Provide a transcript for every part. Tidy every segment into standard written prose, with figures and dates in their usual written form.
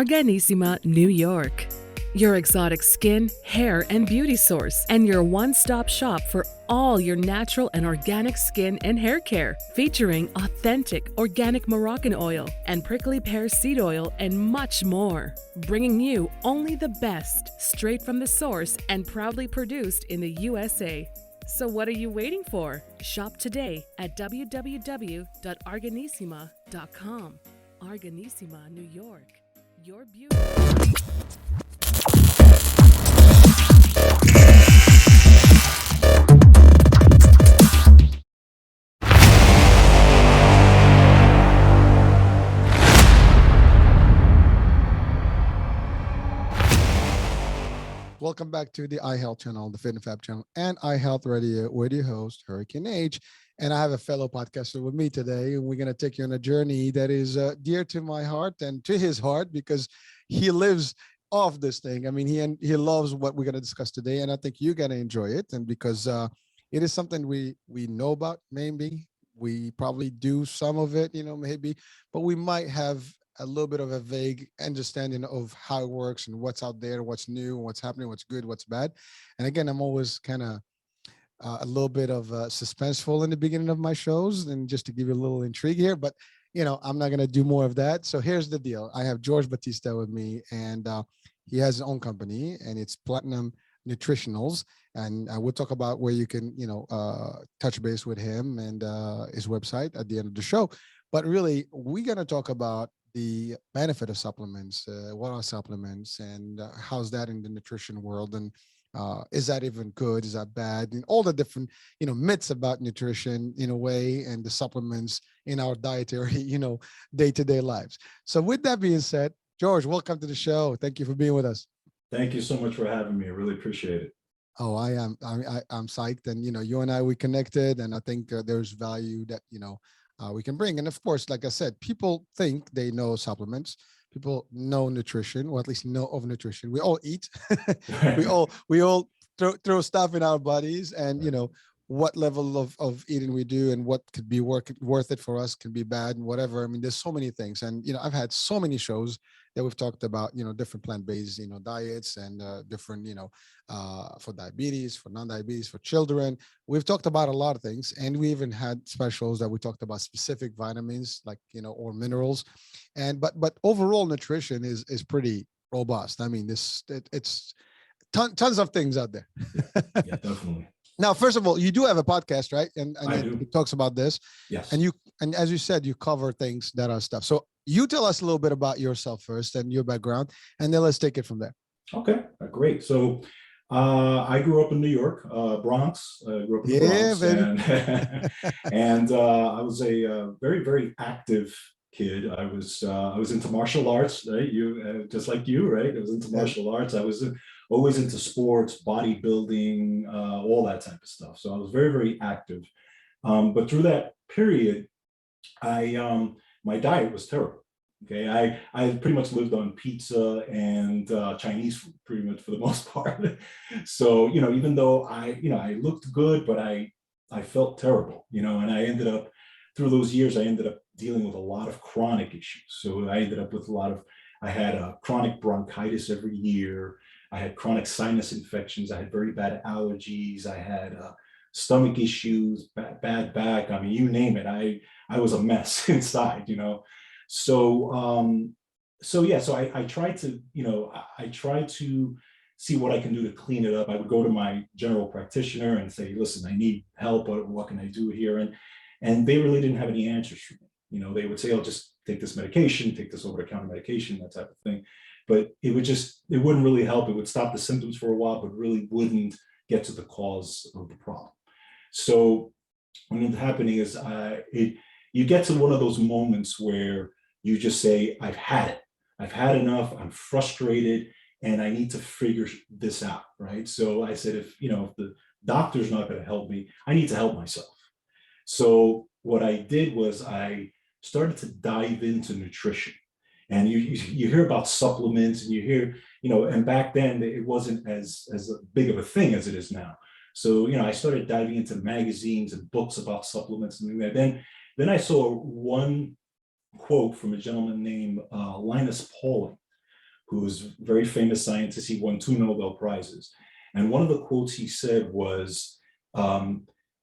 Arganissima, New York. Your exotic skin, hair, and beauty source, and your one-stop shop for all your natural and organic skin and hair care, featuring authentic organic Moroccan oil and prickly pear seed oil and much more. Bringing you only the best, straight from the source and proudly produced in the USA. So what are you waiting for? Shop today at www.arganissima.com. Arganissima, New York. Your beauty. Welcome back to the iHealth channel, the Fit and Fab channel, and iHealth Radio with your host, Hurricane H. And I have a fellow podcaster with me today, and we're going to take you on a journey that is dear to my heart and to his heart because he lives off this thing. I mean, he loves what we're going to discuss today, and I think you're going to enjoy it. And because it is something we know about, maybe we probably do some of it, maybe, but we might have a little bit of a vague understanding of how it works and what's out there, what's new, what's happening, what's good, what's bad. And again, I'm always kind of a little bit of suspenseful in the beginning of my shows, and just to give you a little intrigue here. But I'm not going to do more of that. So here's the deal: I have George Batista with me, and he has his own company, and it's Platinum Nutritionals. And we'll talk about where you can, touch base with him and his website at the end of the show. But really, we're going to talk about the benefit of supplements. What are supplements, and how's that in the nutrition world? And is that even good? Is that bad? And all the different, myths about nutrition in a way, and the supplements in our dietary, day-to-day lives. So with that being said, George, welcome to the show. Thank you for being with us. Thank you so much for having me. I really appreciate it. Oh, I am. I'm psyched. And, you and I, we connected, and I think there's value that, we can bring. And of course, like I said, people think they know supplements. People know nutrition, or at least know of nutrition. We all eat. we all throw stuff in our bodies, and what level of eating we do and what could be worth it for us can be bad and whatever. I mean, there's so many things. And, I've had so many shows that we've talked about, different plant-based, diets and different, for diabetes, for non-diabetes, for children. We've talked about a lot of things, and we even had specials that we talked about specific vitamins, like, or minerals. And, but overall nutrition is pretty robust. I mean, it's tons of things out there. Yeah, definitely. Now, first of all, you do have a podcast, right? And it talks about this. Yes. And as you said, you cover things that are stuff. So you tell us a little bit about yourself first and your background, and then let's take it from there. Okay, great. So I grew up in New York, Bronx. I grew up in the Bronx, baby. And I was a very, very active kid. I was into martial arts, right? You just like you, right? I was into martial arts. I was always into sports, bodybuilding, all that type of stuff. So I was very, very active. But through that period, my diet was terrible. Okay, I pretty much lived on pizza and Chinese food, pretty much for the most part. So even though I looked good, but I felt terrible. And I ended up, through those years, I ended up dealing with a lot of chronic issues. So I ended up with I had chronic bronchitis every year. I had chronic sinus infections. I had very bad allergies. I had stomach issues, bad back. I mean, you name it. I was a mess inside, So I tried to, I tried to see what I can do to clean it up. I would go to my general practitioner and say, listen, I need help. What can I do here? And they really didn't have any answers for me. They would say, oh, just take this medication, take this over-the-counter medication, that type of thing. But it wouldn't really help. It would stop the symptoms for a while, but really wouldn't get to the cause of the problem. So what ended up happening is you get to one of those moments where you just say, I've had it. I've had enough. I'm frustrated, and I need to figure this out, right? So I said, if the doctor's not going to help me, I need to help myself. So what I did was I started to dive into nutrition. And you hear about supplements, and you hear, and back then it wasn't as big of a thing as it is now. So, I started diving into magazines and books about supplements and things like that. Then I saw one quote from a gentleman named Linus Pauling. who's a very famous scientist. He won 2 Nobel Prizes. And one of the quotes he said was,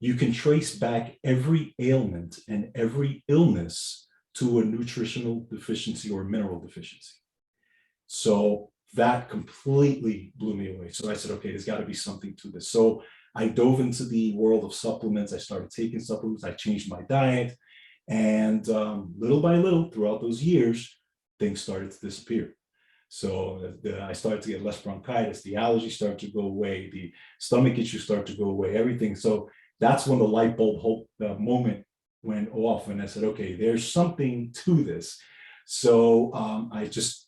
you can trace back every ailment and every illness to a nutritional deficiency or mineral deficiency. So that completely blew me away. So I said, okay, there's got to be something to this. So I dove into the world of supplements. I started taking supplements. I changed my diet. And little by little, throughout those years, things started to disappear. So I started to get less bronchitis. The allergies started to go away. The stomach issues started to go away, everything. So that's when the light bulb moment went off. And I said, okay, there's something to this. So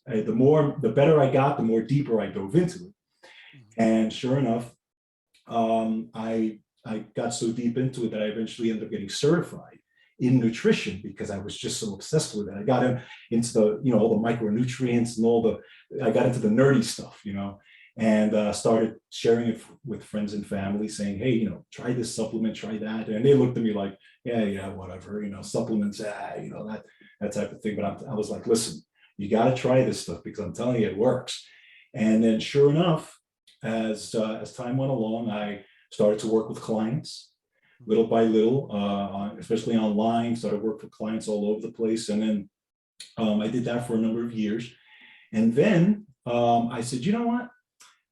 the better I got, the more deeper I dove into it. And sure enough, I got so deep into it that I eventually ended up getting certified in nutrition because I was just so obsessed with it. I got into the, all the micronutrients and I got into the nerdy stuff, and started sharing it with friends and family, saying, hey, try this supplement, try that. And they looked at me like, yeah, whatever, supplements, that type of thing. But I was like, listen, you got to try this stuff because I'm telling you, it works. And then sure enough, as time went along, I started to work with clients little by little, especially online, started work with clients all over the place. And then I did that for a number of years. And then I said, you know what?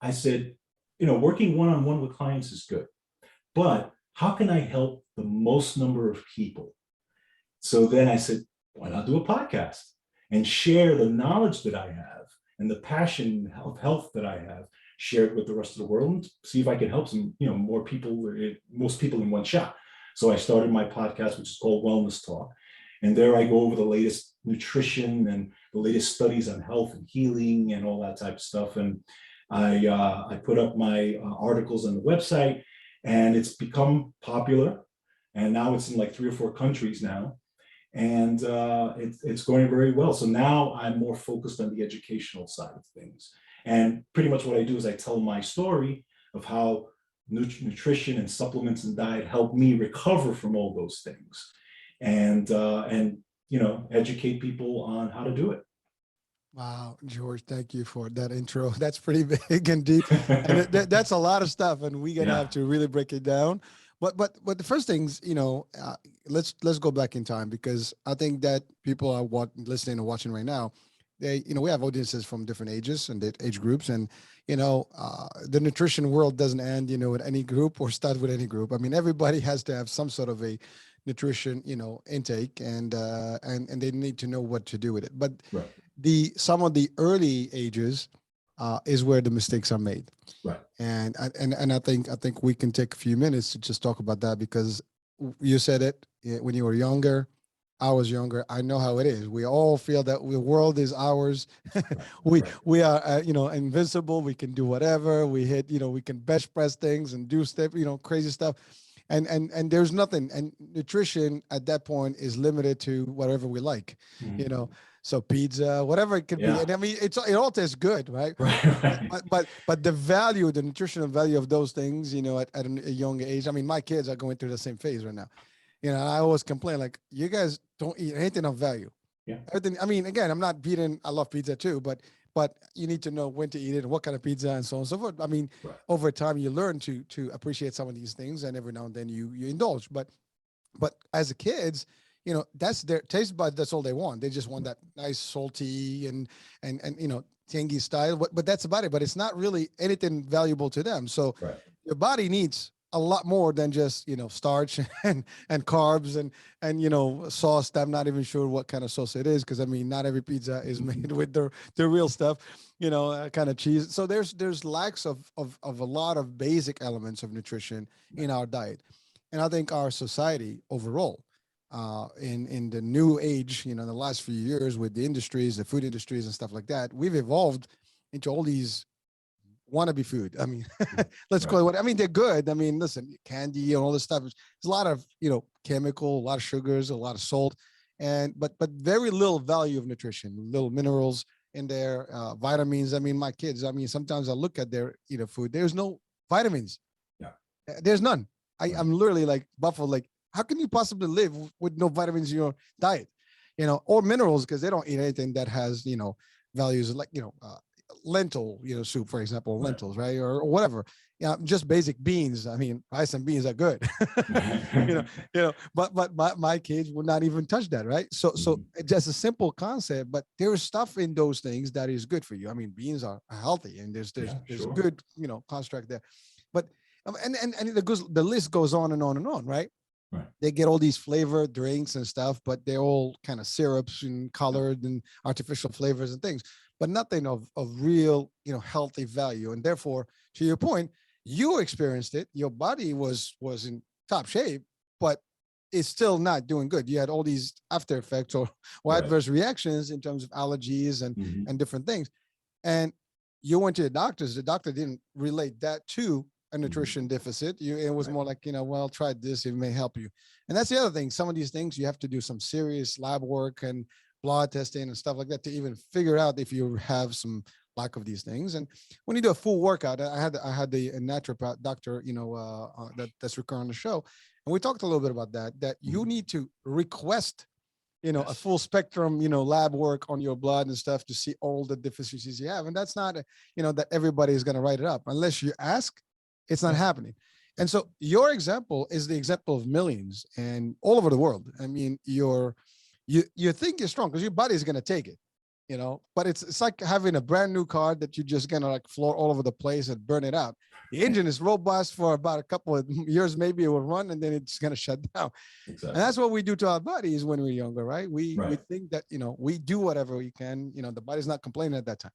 I said, working one-on-one with clients is good, but how can I help the most number of people? So then I said, why not do a podcast and share the knowledge that I have and the passion of health that I have, share it with the rest of the world and see if I can help some, more people, most people in one shot. So I started my podcast, which is called Wellness Talk. And there I go over the latest nutrition and the latest studies on health and healing and all that type of stuff. And I put up my articles on the website, and it's become popular. And now it's in like 3 or 4 countries now. And it's going very well. So now I'm more focused on the educational side of things. And pretty much what I do is I tell my story of how nutrition and supplements and diet help me recover from all those things, and educate people on how to do it. Wow, George, thank you for that intro. That's pretty big and deep, and that's a lot of stuff, and we're gonna have to really break it down. But the first things, let's go back in time, because I think that people are listening and watching right now. They, we have audiences from different ages and age groups, and the nutrition world doesn't end, with any group or start with any group. I mean, everybody has to have some sort of a nutrition, intake, and they need to know what to do with it. But right. Some of the early ages is where the mistakes are made. Right. And I think we can take a few minutes to just talk about that, because you said it when you were younger. I was younger. I know how it is. We all feel that the world is ours. we are, invincible. We can do whatever. We hit, we can bench press things and do stuff, crazy stuff. And there's nothing. And nutrition at that point is limited to whatever we like, So pizza, whatever it could be. And I mean, it all tastes good, right? Right. But the value, the nutritional value of those things, at a young age. I mean, my kids are going through the same phase right now. I always complain, like, you guys don't eat anything of value. Yeah. Everything. I mean, again, I'm not beating. I love pizza too, but you need to know when to eat it and what kind of pizza and so on and so forth. I mean, over time you learn to appreciate some of these things, and every now and then you indulge. But as a kids, that's their taste bud. That's all they want. They just want that nice salty and tangy style. But that's about it. But it's not really anything valuable to them. So your body needs a lot more than just starch and carbs and sauce. That I'm not even sure what kind of sauce it is, because I mean, not every pizza is made with the real stuff, kind of cheese. So there's lacks of a lot of basic elements of nutrition in our diet. And I think our society overall, in the new age, the last few years with the industries, the food industries and stuff like that, we've evolved into all these wannabe food. I mean, let's call it what I mean. They're good. I mean, listen, candy and all this stuff. There's a lot of chemical, a lot of sugars, a lot of salt, but very little value of nutrition, little minerals in there, vitamins. I mean, my kids. I mean, sometimes I look at their food. There's no vitamins. Yeah, there's none. I'm literally like baffled. Like, how can you possibly live with no vitamins in your diet? Or minerals, because they don't eat anything that has values like lentil, soup, for example, Right. lentils, right? Or whatever. Yeah, just basic beans. I mean, rice and beans are good. you know, but my kids would not even touch that, right? So Mhm. it's just a simple concept, but there's stuff in those things that is good for you. I mean, beans are healthy, and there's Yeah, there's sure. good, construct there. But and the list goes on and on and on, right? Right. They get all these flavored drinks and stuff, but they're all kind of syrups and colored and artificial flavors and things, but nothing of real, healthy value. And therefore, to your point, you experienced it. Your body was in top shape, but it's still not doing good. You had all these after effects or Right. adverse reactions in terms of allergies Mhm. and different things. And you went to the doctors. The doctor didn't relate that to a nutrition deficit. It was Right. more like, well, try this, it may help you. And that's the other thing. Some of these things you have to do some serious lab work and blood testing and stuff like that to even figure out if you have some lack of these things. And when you do a full workout, I had the naturopath doctor, that's recurring on the show, and we talked a little bit about that you Mhm. need to request a Yes. full spectrum, lab work on your blood and stuff to see all the deficiencies you have. And that's not, that everybody is going to write it up unless you ask. It's not Yeah. happening. And so your example is the example of millions and all over the world. I mean, you think you're strong because your body is going to take it, but it's like having a brand new car that you're just going to like floor all over the place and burn it out. The engine is robust for about a couple of years, maybe it will run, and then it's going to shut down. And Exactly. that's what we do to our bodies when we're younger, right? We Right. think that we do whatever we can. The body's not complaining at that time.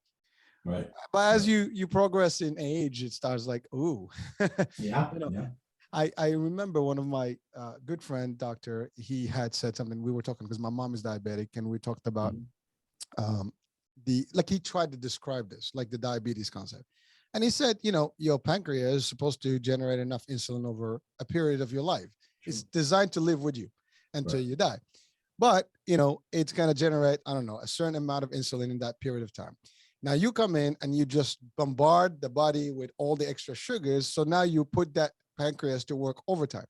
Right. But as Right. you progress in age, it starts like, ooh. Yeah. you know, Yeah. I remember one of my good friend, doctor, he had said something. We were talking because my mom is diabetic, and we talked about Mhm. um, he tried to describe this, like the diabetes concept. And he said, your pancreas is supposed to generate enough insulin over a period of your life. Sure. It's designed to live with you until Right. you die. But, it's going to generate, I don't know, a certain amount of insulin in that period of time. Now you come in and you just bombard the body with all the extra sugars. So now you put that pancreas to work overtime.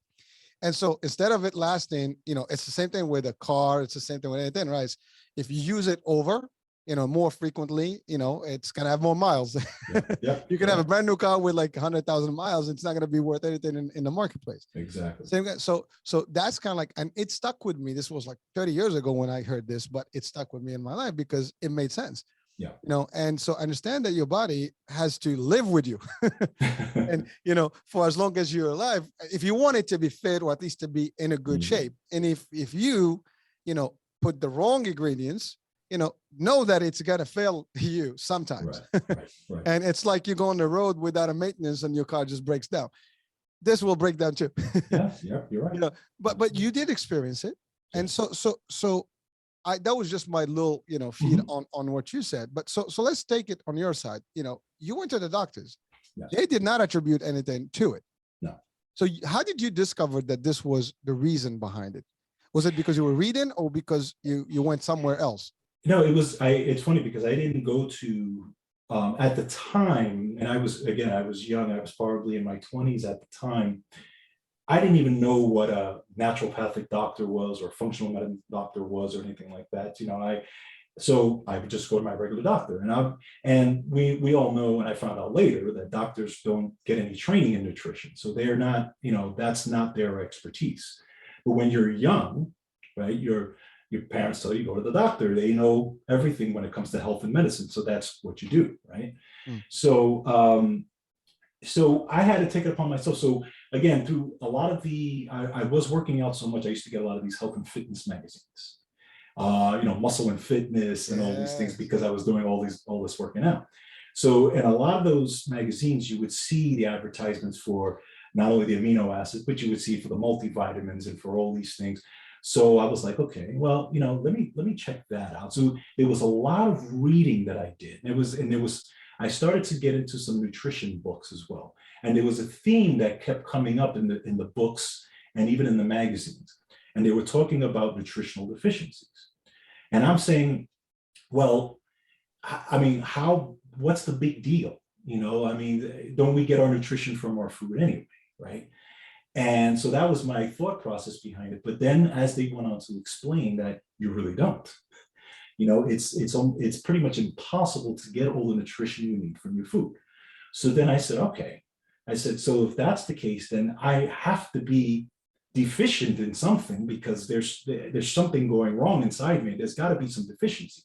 And so instead of it lasting, it's the same thing with a car. It's the same thing with anything, right? If you use it over, more frequently, it's going to have more miles. Yep. Yep. You can have a Correct. brand new car with like 100,000 miles. It's not going to be worth anything in the marketplace. Exactly. Same guy. So that's kind of like, and it stuck with me. This was like 30 years ago when I heard this, but it stuck with me in my life because it made sense. Yeah. And so understand that your body has to live with you. And for as long as you're alive, if you want it to be fit or at least to be in a good Mhm. shape, and if you put the wrong ingredients, know that it's gonna fail you sometimes. Right. Right. Right. And it's like you go on the road without a maintenance and your car just breaks down. This will break down too. Yeah. Yeah. You're right. But you did experience it. And Yes. so that was just my little feed Mhm. on what you said. But so let's take it on your side. You went to the doctors. Yes. They did not attribute anything to it. No. So how did you discover that this was the reason behind it? Was it because you were reading or because you went somewhere else? No, it was. It's funny because I didn't go to at the time, and I was young. I was probably in my 20s at the time. I didn't even know what a naturopathic doctor was or functional medicine doctor was or anything like that. So I would just go to my regular doctor, and we all know, and I found out later that doctors don't get any training in nutrition, so they're not, that's not their expertise. But when you're young, right, your parents tell you go to the doctor. They know everything when it comes to health and medicine, so that's what you do, right? Mm. So I had to take it upon myself. So again, through a lot of I was working out so much, I used to get a lot of these health and fitness magazines, Muscle and Fitness and all these things, Yes. because I was doing all this working out. So in a lot of those magazines, you would see the advertisements for not only the amino acids, but you would see for the multivitamins and for all these things. So I was like, okay, well, let me check that out. So there was a lot of reading that I did. I started to get into some nutrition books as well. And there was a theme that kept coming up in the books and even in the magazines. And they were talking about nutritional deficiencies. And I'm saying, well, I mean, what's the big deal? Don't we get our nutrition from our food anyway, right? And so that was my thought process behind it. But then as they went on to explain that you really don't. It's pretty much impossible to get all the nutrition you need from your food. So then I said, okay. I said, so if that's the case, then I have to be deficient in something, because there's something going wrong inside me. There's got to be some deficiencies.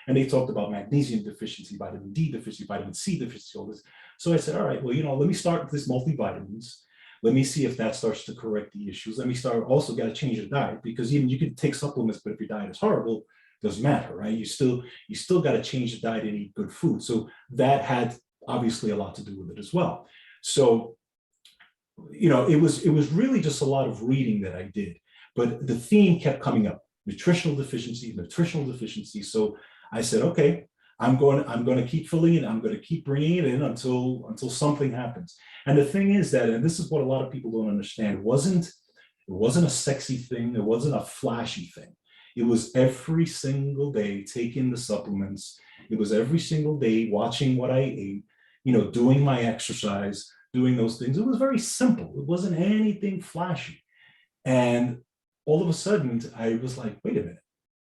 And they talked about magnesium deficiency, vitamin D deficiency, vitamin C deficiency, all this. So I said, all right, well, let me start with this multivitamins. Let me see if that starts to correct the issues. Let me start, also got to change the diet, because even you can take supplements, but if your diet is horrible, doesn't matter, right? You still got to change the diet and eat good food. So that had obviously a lot to do with it as well. So, it was really just a lot of reading that I did, but the theme kept coming up: nutritional deficiency. So I said, okay, I'm going to keep filling it. I'm going to keep bringing it in until something happens. And the thing is that, and this is what a lot of people don't understand, it wasn't a sexy thing. It wasn't a flashy thing. It was every single day taking the supplements. It was every single day watching what I ate, doing my exercise, doing those things. It was very simple. It wasn't anything flashy. And all of a sudden I was like, wait a minute,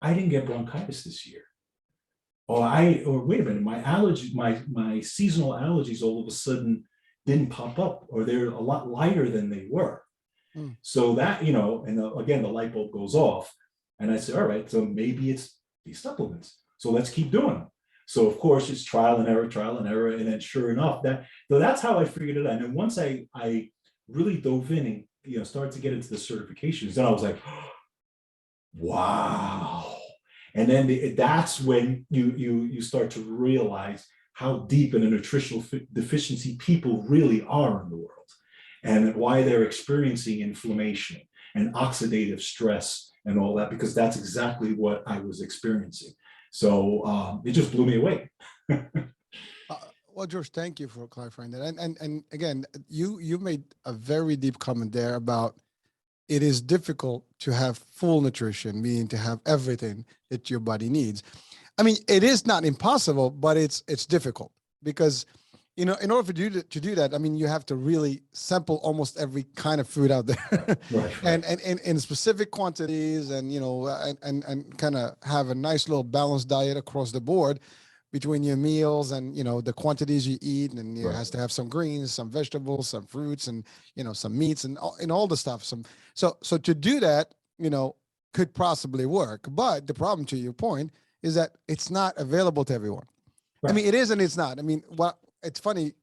I didn't get bronchitis this year. Or wait a minute, my seasonal allergies all of a sudden didn't pop up, or they're a lot lighter than they were. So that, and again, the light bulb goes off. And I said, all right, so maybe it's these supplements. So let's keep doing them. So of course it's trial and error. And then sure enough, that's how I figured it out. And then once I really dove in and, started to get into the certifications, then I was like, wow. And then that's when you start to realize how deep in a nutritional deficiency people really are in the world, and why they're experiencing inflammation and oxidative stress and all that, because that's exactly what I was experiencing. So it just blew me away. Well, George, thank you for clarifying that. And again, you made a very deep comment there about it is difficult to have full nutrition, meaning to have everything that your body needs. I mean, it is not impossible, but it's difficult because, in order for you to do that, I mean, you have to really sample almost every kind of food out there, Right. and in specific quantities, and and kind of have a nice little balanced diet across the board between your meals and the quantities you eat, and it has to have some greens, some vegetables, some fruits, and some meats, and all the stuff. So to do that, could possibly work, but the problem, to your point, is that it's not available to everyone. Right. I mean, it is and it's not. I mean, it's funny.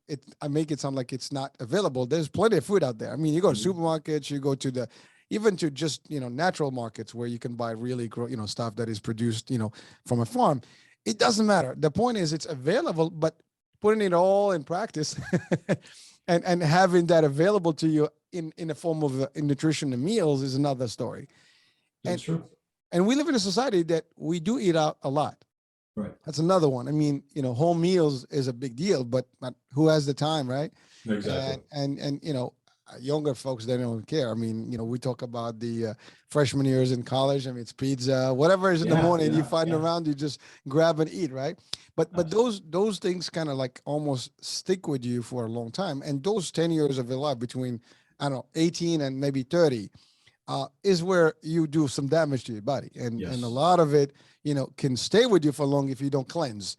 I make it sound like it's not available. There's plenty of food out there. I mean, you go to supermarkets, you go to even to just natural markets where you can buy really stuff that is produced from a farm. It doesn't matter. The point is it's available, but putting it all in practice and having that available to you in the form of nutrition and meals is another story. That's true. And we live in a society that we do eat out a lot. Right. That's another one. I mean, home meals is a big deal, but who has the time, right? Exactly. And younger folks, they don't care. I mean, we talk about the freshman years in college. I mean, it's pizza, whatever is in the morning you find around, you just grab and eat, right? But those things kind of like almost stick with you for a long time. And those 10 years of your life between, 18 and maybe 30, is where you do some damage to your body. And a lot of it, can stay with you for long if you don't cleanse.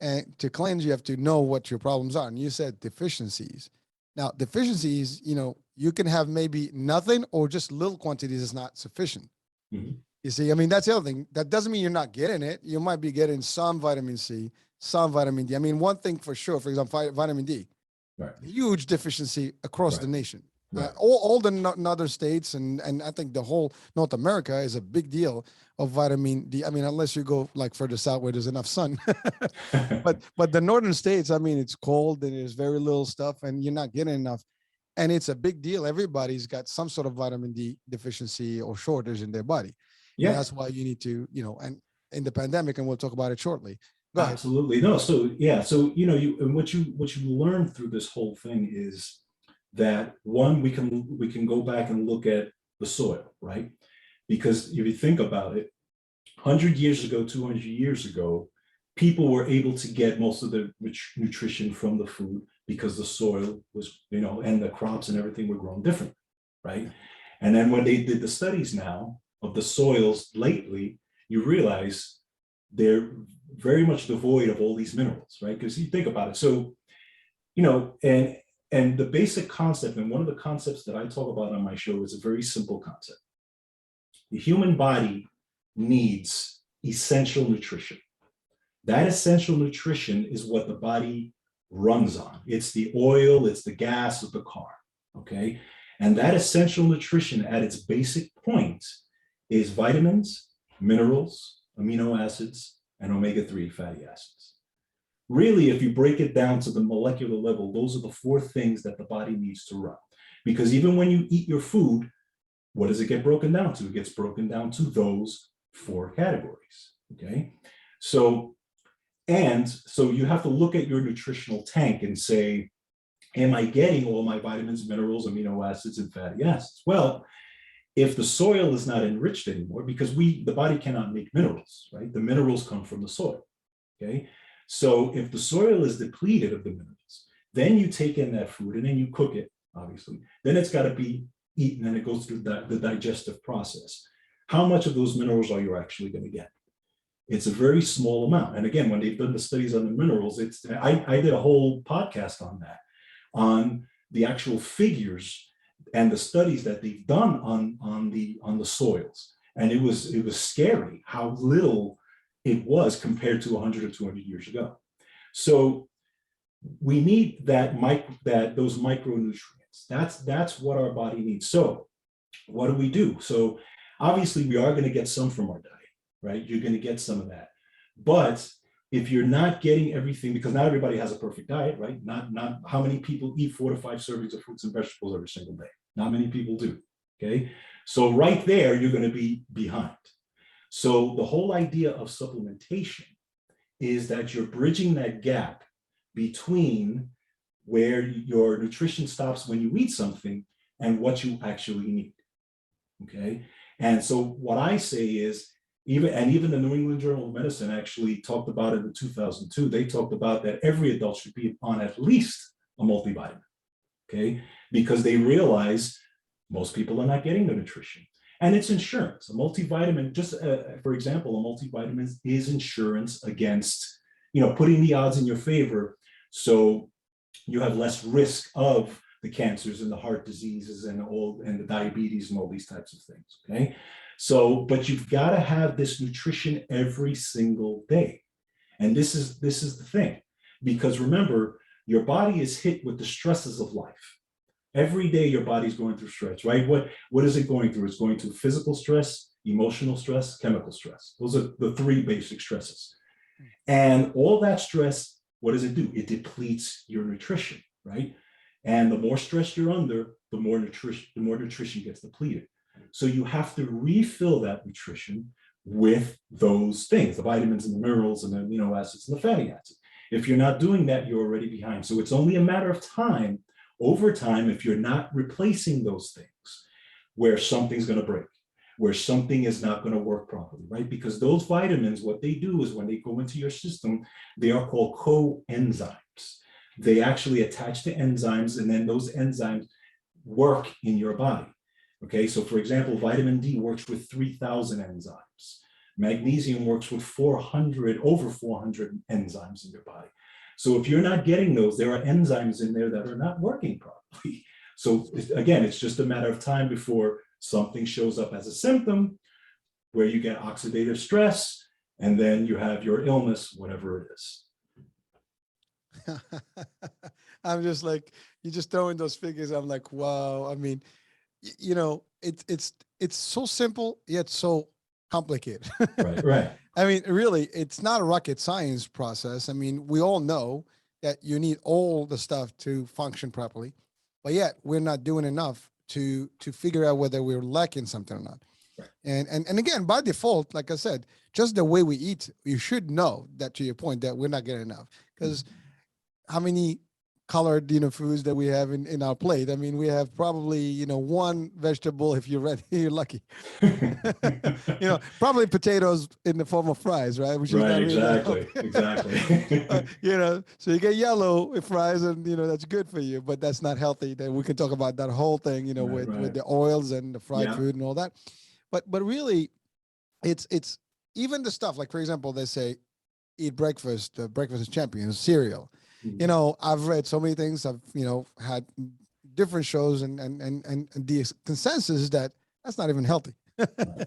And to cleanse, you have to know what your problems are. And you said deficiencies. Now, deficiencies, you can have maybe nothing or just little quantities is not sufficient. Mm-hmm. You see, I mean, that's the other thing. That doesn't mean you're not getting it. You might be getting some vitamin C, some vitamin D. I mean, one thing for sure, for example, vitamin D, huge deficiency across the nation. Right. All the northern states and I think the whole North America is a big deal of vitamin D. I mean, unless you go like further south where there's enough sun, but the northern states, I mean, it's cold and there's very little stuff and you're not getting enough. And it's a big deal. Everybody's got some sort of vitamin D deficiency or shortage in their body. Yeah. And that's why you need to, and in the pandemic, and we'll talk about it shortly. Absolutely. No. So, and what you learn through this whole thing is that one, we can go back and look at the soil, right? Because if you think about it, 100 years ago, 200 years ago, people were able to get most of the nutrition from the food because the soil was, and the crops and everything were grown different, right? And then when they did the studies now of the soils lately, you realize they're very much devoid of all these minerals, right? Because you think about it. So, and the basic concept, and one of the concepts that I talk about on my show is a very simple concept. The human body needs essential nutrition. That essential nutrition is what the body runs on. It's the oil, it's the gas of the car, okay? And that essential nutrition at its basic point is vitamins, minerals, amino acids, and omega-3 fatty acids. Really, if you break it down to the molecular level, those are the four things that the body needs to run. Because even when you eat your food, what does it get broken down to? It gets broken down to those four categories, okay? So you have to look at your nutritional tank and say, am I getting all my vitamins, minerals, amino acids, and fatty acids? Well, if the soil is not enriched anymore, because the body cannot make minerals, right? The minerals come from the soil, okay? So if the soil is depleted of the minerals, then you take in that food and then you cook it, obviously. Then it's got to be eaten and it goes through the digestive process. How much of those minerals are you actually going to get? It's a very small amount. And again, when they've done the studies on the minerals, I did a whole podcast on that, on the actual figures and the studies that they've done on the soils. And it was scary how little it was compared to 100 or 200 years ago. So we need those micronutrients. That's what our body needs. So what do? So obviously we are going to get some from our diet, right? You're going to get some of that. But if you're not getting everything, because not everybody has a perfect diet, right? Not how many people eat 4 to 5 servings of fruits and vegetables every single day. Not many people do, okay? So right there, you're going to be behind. So the whole idea of supplementation is that you're bridging that gap between where your nutrition stops when you eat something and what you actually need, okay? And so what I say is, even the New England Journal of Medicine actually talked about it in 2002. They talked about that every adult should be on at least a multivitamin, okay? Because they realize most people are not getting the nutrition. And it's insurance. A multivitamin, just for example, a multivitamin is insurance against, putting the odds in your favor. So you have less risk of the cancers and the heart diseases and the diabetes and all these types of things, okay? So, but you've got to have this nutrition every single day. And this is the thing, because remember, your body is hit with the stresses of life. Every day your body's going through stress, right? What is it going through? It's going through physical stress, emotional stress, chemical stress. Those are the 3 basic stresses. And all that stress, what does it do? It depletes your nutrition, right? And the more stress you're under, the more nutrition gets depleted. So you have to refill that nutrition with those things, the vitamins and the minerals and the amino acids and the fatty acids. If you're not doing that, you're already behind. So it's only a matter of time, over time, if you're not replacing those things, where something's going to break, where something is not going to work properly, right? Because those vitamins, what they do is when they go into your system, they are called coenzymes. They actually attach to enzymes, and then those enzymes work in your body. Okay, so for example, vitamin D works with 3,000 enzymes. Magnesium works with over 400 enzymes in your body. So if you're not getting those, there are enzymes in there that are not working properly. So again, it's just a matter of time before something shows up as a symptom where you get oxidative stress, and then you have your illness, whatever it is. I'm just like, you just throwing those figures. I'm like, wow. I mean, it's so simple yet so complicated. Right. I mean, really, it's not a rocket science process. I mean, we all know that you need all the stuff to function properly, but yet we're not doing enough to figure out whether we're lacking something or not. Right. And again, by default, like I said, just the way we eat, you should know that, to your point, that we're not getting enough. Because how many colored foods that we have in our plate? I mean, we have probably one vegetable if you're ready, you're lucky. Probably potatoes in the form of fries, right? Which right, is not really exactly. So you get yellow fries, and that's good for you, but that's not healthy. Then we can talk about that whole thing, with the oils and the fried food and all that. But really, it's even the stuff like, for example, they say eat breakfast, breakfast is champion, cereal. You Mhm. know, I've read so many things. I've, had different shows, and the consensus is that that's not even healthy.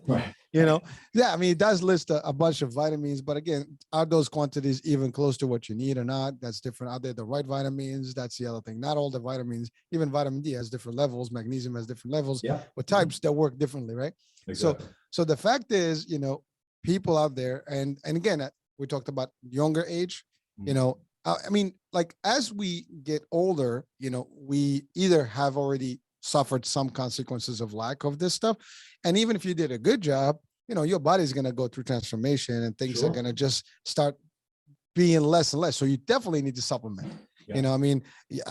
Right. you know, yeah, I mean, it does list a bunch of vitamins, but again, are those quantities even close to what you need or not? That's different. Are they the right vitamins? That's the other thing. Not all the vitamins, even vitamin D has different levels, magnesium has different levels, Yeah. with types that work differently, right? So, Exactly. so the fact is, people out there, and again, we talked about younger age, you Mhm. know, I mean, like as we get older, we either have already suffered some consequences of lack of this stuff. And even if you did a good job, your body's going to go through transformation and things are Sure. going to just start being less and less. So you definitely need to supplement. Yeah. I mean, yeah,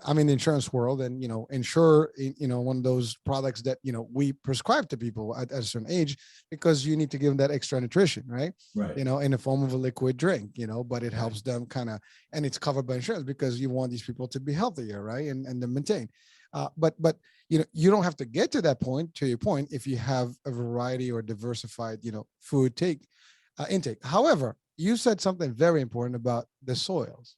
I'm in the insurance world, and insure, one of those products that we prescribe to people at a certain age, because you need to give them that extra nutrition, right? Right. In the form of a liquid drink, but it Right. helps them kind of, and it's covered by insurance because you want these people to be healthier, right? And to maintain. But you don't have to get to that point, to your point, if you have a variety or diversified, food intake. However, you said something very important about the soils.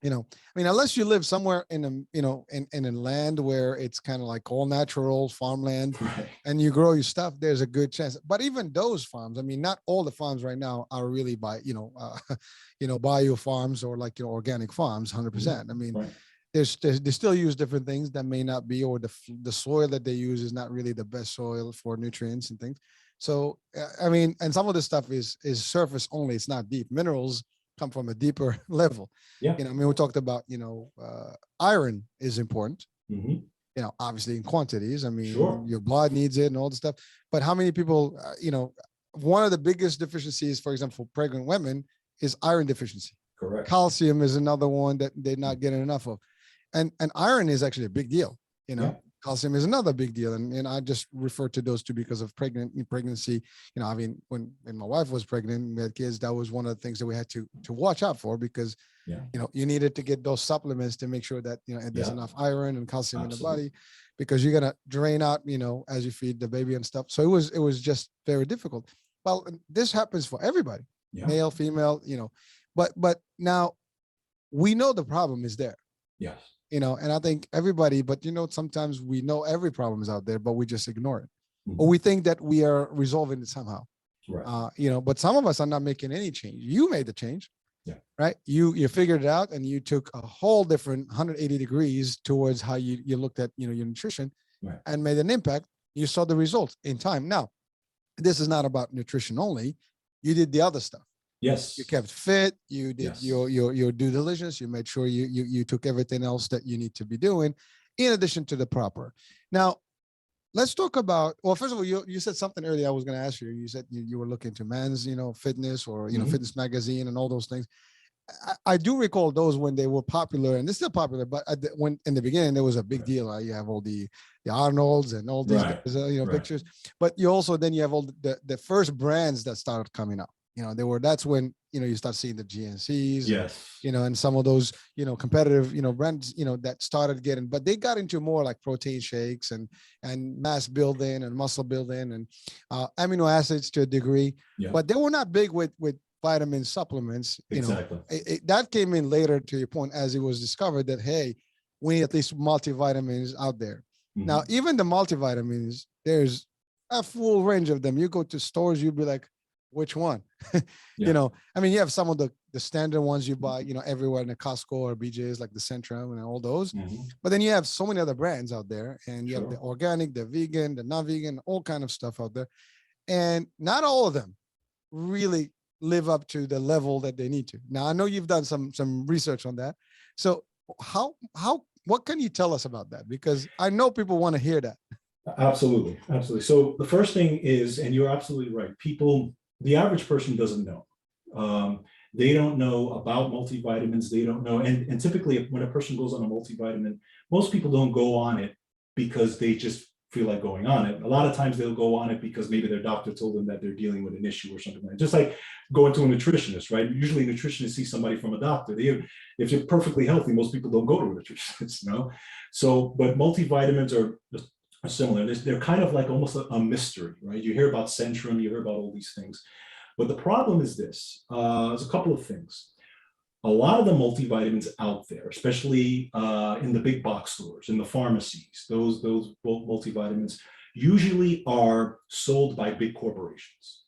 I mean, unless you live somewhere in a, in a land where it's kind of like all natural farmland, Right. and you grow your stuff, there's a good chance. But even those farms, I mean, not all the farms right now are really by, bio farms or like, organic farms, 100%. I mean, Right. they still use different things that may not be, or the soil that they use is not really the best soil for nutrients and things. So, I mean, and some of this stuff is surface only. It's not deep. Minerals come from a deeper level. Yeah. I mean, we talked about, iron is important, Mhm. obviously in quantities. I mean, Sure. your blood needs it and all the stuff. But how many people, one of the biggest deficiencies, for example, for pregnant women is iron deficiency. Correct. Calcium is another one that they're not getting enough of. And iron is actually a big deal, Yeah. Calcium is another big deal. And I just refer to those two because of pregnancy. I mean, when my wife was pregnant, we had kids, that was one of the things that we had to watch out for, because Yeah. you needed to get those supplements to make sure that there's Yeah. enough iron and calcium Absolutely. in the body, because you're gonna drain out as you feed the baby and stuff. So it was just very difficult. Well, this happens for everybody, Yeah. male, female, but now we know the problem is there, Yes. and I think everybody, but sometimes we know every problem is out there, but we just ignore it, or Mhm. we think that we are resolving it somehow. Right. But some of us are not making any change. You made the change. Yeah. Right. You figured it out, and you took a whole different 180 degrees towards how you looked at, your nutrition, Right. and made an impact. You saw the results in time. Now, this is not about nutrition only. You did the other stuff. Yes. You kept fit. You did Yes. your due diligence. You made sure you took everything else that you need to be doing, in addition to the proper. Now, let's talk about, well, first of all, you said something earlier. I was going to ask you. You said you were looking to men's, fitness, or Mhm. fitness magazine and all those things. I do recall those when they were popular, and they're still popular. But when in the beginning, there was a big Right. deal. You have all the Arnolds and all these Right. guys, Right. pictures. But you also then you have all the first brands that started coming up. That's when you start seeing the GNCs, Yes. and some of those competitive brands that started getting, but they got into more like protein shakes and mass building and muscle building and amino acids to a degree. Yeah. But they were not big with vitamin supplements. Exactly. That came in later, to your point, as it was discovered that, hey, we need at least multivitamins out there. Mhm. Now, even the multivitamins, there's a full range of them. You go to stores, you'll be like, which one? Yeah. I mean, you have some of the standard ones you buy, everywhere in the Costco or BJ's, like the Centrum and all those. Mhm. But then you have so many other brands out there, and you have the Sure. organic, the vegan, the non-vegan, all kind of stuff out there. And not all of them really live up to the level that they need to. Now, I know you've done some research on that. So what can you tell us about that? Because I know people want to hear that. Absolutely. Absolutely. So the first thing is, and you're absolutely right, the average person doesn't know. They don't know about multivitamins. They don't know. And typically when a person goes on a multivitamin, most people don't go on it because they just feel like going on it. A lot of times they'll go on it because maybe their doctor told them that they're dealing with an issue or something like that. Just like going to a nutritionist, right? Usually nutritionists see somebody from a doctor. If you're perfectly healthy, most people don't go to a nutritionist, So, but multivitamins are similar. They're kind of like almost a mystery, right? You hear about Centrum, you hear about all these things. But the problem is this, there's a couple of things. A lot of the multivitamins out there, especially in the big box stores, in the pharmacies, those multivitamins usually are sold by big corporations,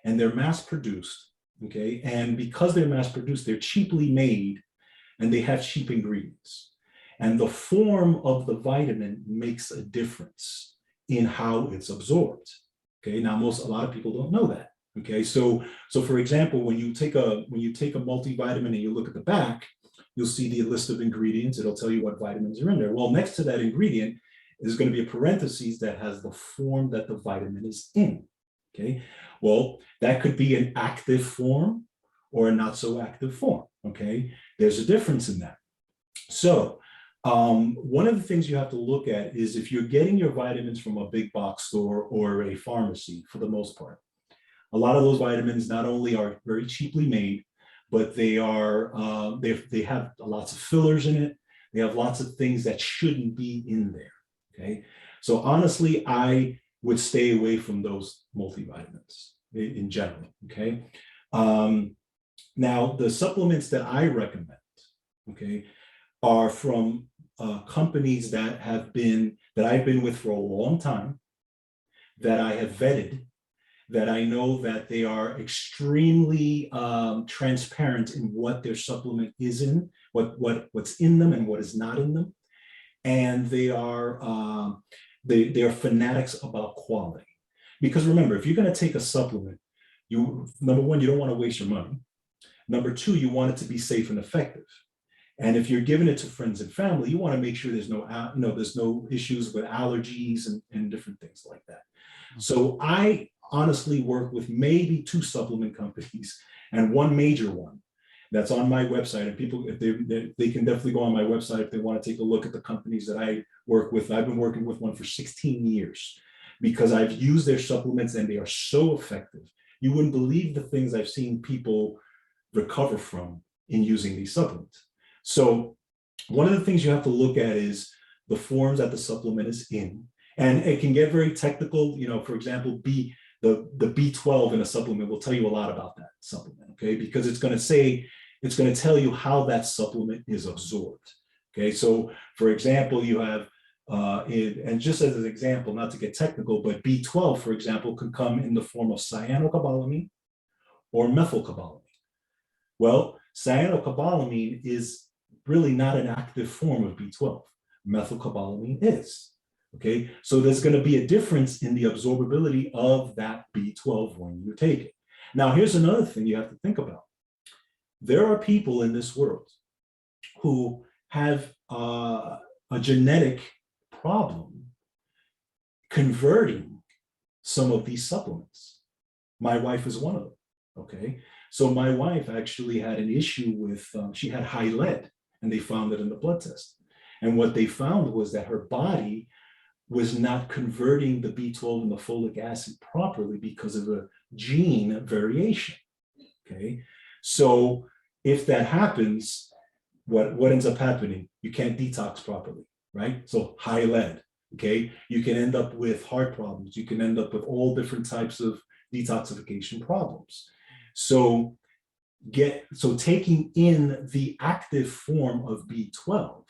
and they're mass produced, okay? And because they're mass produced, they're cheaply made, and they have cheap ingredients. And the form of the vitamin makes a difference in how it's absorbed, okay? Now, a lot of people don't know that. Okay, so for example, when you take a multivitamin and you look at the back, you'll see the list of ingredients. It'll tell you what vitamins are in there. Well, next to that ingredient is going to be a parentheses that has the form that the vitamin is in. Okay, well, that could be an active form or a not so active form. Okay, there's a difference in that. So one of the things you have to look at is if you're getting your vitamins from a big box store or a pharmacy, for the most part, a lot of those vitamins not only are very cheaply made, but they have lots of fillers in it. They have lots of things that shouldn't be in there. Okay, so honestly, I would stay away from those multivitamins in general. Okay, now the supplements that I recommend, okay, are from companies that I've been with for a long time, that I have vetted, that I know that they are extremely transparent in what their supplement is in, what's in them and what is not in them, and they are fanatics about quality. Because remember, if you're going to take a supplement, number one, you don't want to waste your money. Number two, you want it to be safe and effective. And if you're giving it to friends and family, you want to make sure there's no issues with allergies and different things like that. So I honestly work with maybe 2 supplement companies and one major one that's on my website. And people, if they can definitely go on my website if they want to take a look at the companies that I work with. I've been working with one for 16 years because I've used their supplements and they are so effective. You wouldn't believe the things I've seen people recover from in using these supplements. So one of the things you have to look at is the forms that the supplement is in. And it can get very technical. For example, the B12 in a supplement will tell you a lot about that supplement, okay? Because it's going to tell you how that supplement is absorbed, okay? So, for example, you have, and just as an example, not to get technical, but B12, for example, can come in the form of cyanocobalamin or methylcobalamin. Well, cyanocobalamin is really not an active form of B12. Methylcobalamin is. Okay, so there's going to be a difference in the absorbability of that B12 when you take it. Now, here's another thing you have to think about. There are people in this world who have a genetic problem converting some of these supplements. My wife is one of them. Okay, so my wife actually had an issue with, she had high lead, and they found it in the blood test. And what they found was that her body was not converting the B12 and the folic acid properly because of a gene variation, okay? So if that happens, what ends up happening? You can't detox properly, right? So high lead, okay? You can end up with heart problems. You can end up with all different types of detoxification problems. So taking in the active form of B12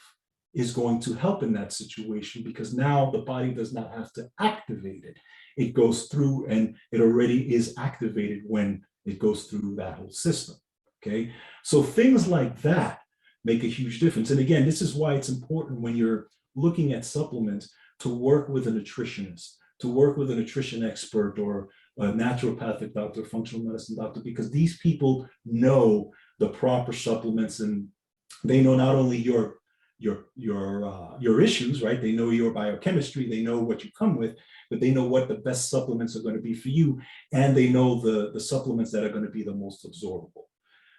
is going to help in that situation, because now the body does not have to activate it. It goes through, and it already is activated when it goes through that whole system, okay? So things like that make a huge difference. And again, this is why it's important when you're looking at supplements to work with a nutritionist, to work with a nutrition expert or a naturopathic doctor, functional medicine doctor, because these people know the proper supplements, and they know not only your issues, right? They know your biochemistry, they know what you come with, but they know what the best supplements are going to be for you, and they know the supplements that are going to be the most absorbable.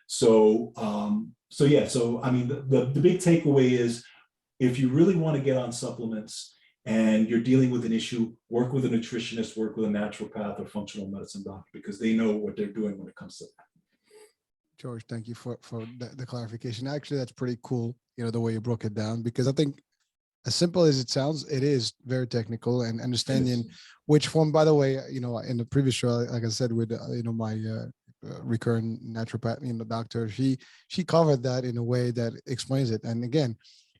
So, I mean, the big takeaway is, if you really want to get on supplements and you're dealing with an issue, work with a nutritionist, work with a naturopath or functional medicine doctor, because they know what they're doing when it comes to that. George, thank you for the clarification. Actually, that's pretty cool, the way you broke it down, because I think as simple as it sounds, it is very technical, and understanding which form, by the way, in the previous show, like I said, with, my recurrent naturopath, doctor. She covered that in a way that explains it. And again,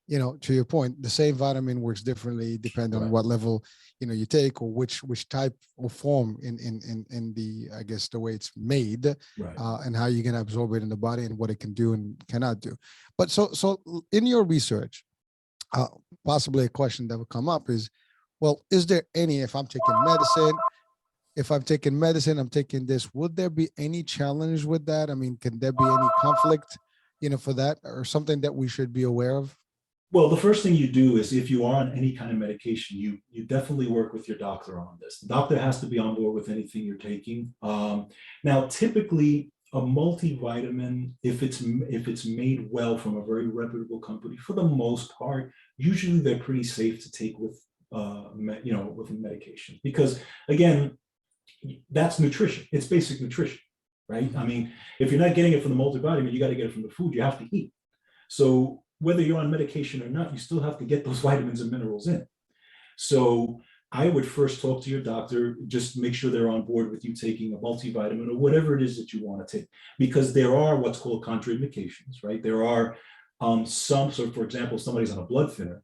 to your point, the same vitamin works differently depending on Right. what level you take, or which type or form in the, I guess, the way it's made, Right. and how you're gonna absorb it in the body and what it can do and cannot do. But so in your research, possibly a question that would come up is, well, is there any, if I'm taking medicine, I'm taking this, would there be any challenge with that? I mean, can there be any conflict, for that, or something that we should be aware of? Well, the first thing you do is, if you are on any kind of medication, you definitely work with your doctor on this. The doctor has to be on board with anything you're taking. Now, typically, a multivitamin, if it's made well from a very reputable company, for the most part, usually they're pretty safe to take with with medication, because again, that's nutrition. It's basic nutrition, right? I mean, if you're not getting it from the multivitamin, you got to get it from the food you have to eat. So whether you're on medication or not, you still have to get those vitamins and minerals in. So I would first talk to your doctor, just make sure they're on board with you taking a multivitamin or whatever it is that you want to take, because there are what's called contraindications, right? There are some, so for example, if somebody's on a blood thinner,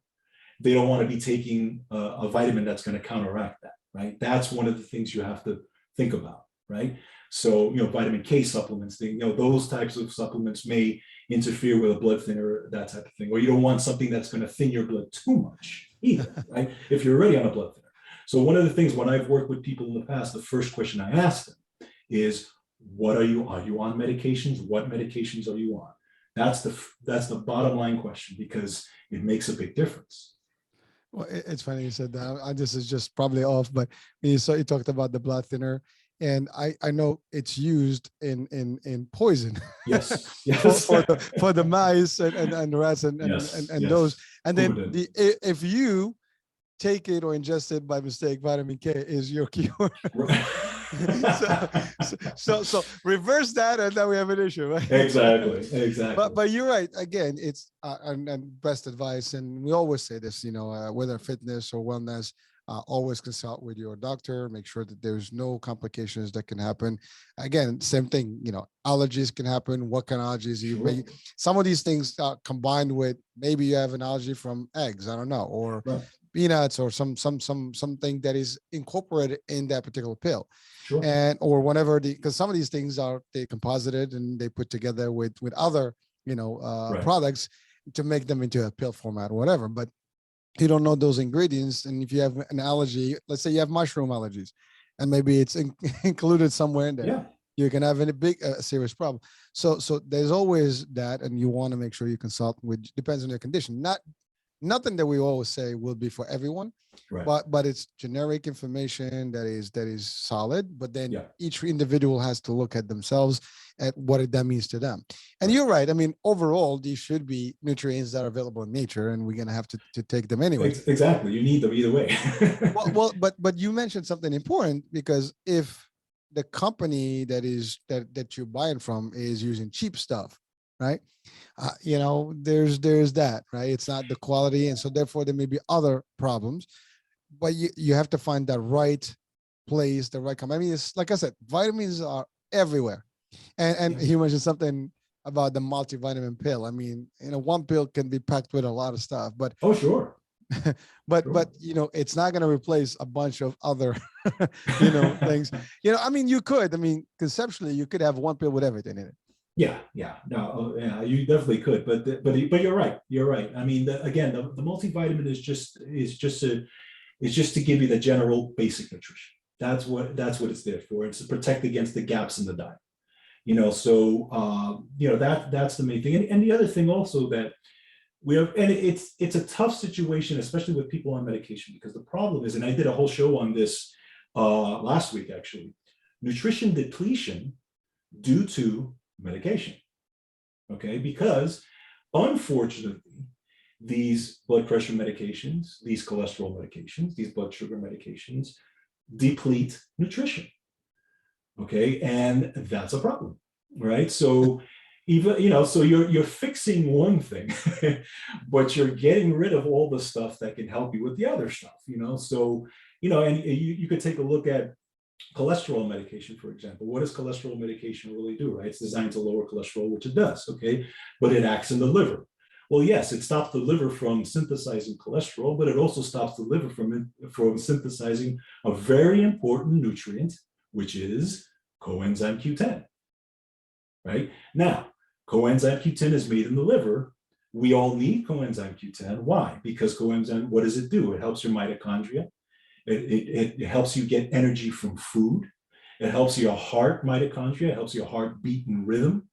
they don't want to be taking a vitamin that's going to counteract that, right? That's one of the things you have to think about, right? So, vitamin K supplements, those types of supplements may interfere with a blood thinner, that type of thing. Or you don't want something that's going to thin your blood too much either, right? If you're already on a blood thinner. So one of the things, when I've worked with people in the past, the first question I ask them is, are you on medications? What medications are you on? That's the bottom line question, because it makes a big difference. Well, it's funny you said that. This is just probably off, but you talked about the blood thinner, and I know it's used in poison. Yes, for the mice and the rats and yes. those. And then Food. if you take it or ingest it by mistake, vitamin K is your cure. so reverse that, and then we have an issue, right? Exactly. But you're right. Again, it's and best advice, and we always say this, whether fitness or wellness, always consult with your doctor. Make sure that there's no complications that can happen. Again, same thing. Allergies can happen. What kind of allergies you may? Some of these things combined with, maybe you have an allergy from eggs. I don't know, or Right. peanuts, or something that is incorporated in that particular pill. Sure. And or whenever because some of these things they composited and they put together with other Right. products to make them into a pill format or whatever. But you don't know those ingredients, and if you have an allergy, let's say you have mushroom allergies, and maybe it's included somewhere in there, Yeah. you can have a big serious problem. So there's always that, and you want to make sure you consult with, depends on your condition. Nothing that we always say will be for everyone, Right. but it's generic information that is solid. But then Yeah. each individual has to look at themselves, at what that means to them. And you're right. I mean, overall, these should be nutrients that are available in nature, and we're gonna have to take them anyway. Exactly. You need them either way. well, but you mentioned something important, because if the company that you're buying from is using cheap stuff, right? There's that, right? It's not the quality, and so therefore there may be other problems. But you have to find that right place, the right company. I mean, it's like I said, vitamins are everywhere, and he mentioned something about the multivitamin pill. I mean, one pill can be packed with a lot of stuff, but Oh, sure. but Sure. it's not going to replace a bunch of other things. I mean, conceptually you could have one pill with everything in it. Yeah, no, yeah, you definitely could, but you're right. You're right. I mean, again, the multivitamin is just to give you the general basic nutrition. That's what it's there for. It's to protect against the gaps in the diet. So that's the main thing. And the other thing also that we have, and it's a tough situation, especially with people on medication, because the problem is, and I did a whole show on this last week actually, nutrition depletion due to medication. Okay, because unfortunately, these blood pressure medications, these cholesterol medications, these blood sugar medications deplete nutrition. Okay, and that's a problem, right? So even so you're fixing one thing, but you're getting rid of all the stuff that can help you with the other stuff. So and you could take a look at cholesterol medication, for example. What does cholesterol medication really do, right? It's designed to lower cholesterol, which it does, okay? But it acts in the liver. Well, yes, it stops the liver from synthesizing cholesterol, but it also stops the liver from synthesizing a very important nutrient, which is coenzyme Q10, right? Now, coenzyme Q10 is made in the liver. We all need coenzyme Q10. Why? Because coenzyme, what does it do? It helps your mitochondria. It helps you get energy from food. It helps your heart mitochondria. It helps your heart beat and rhythm.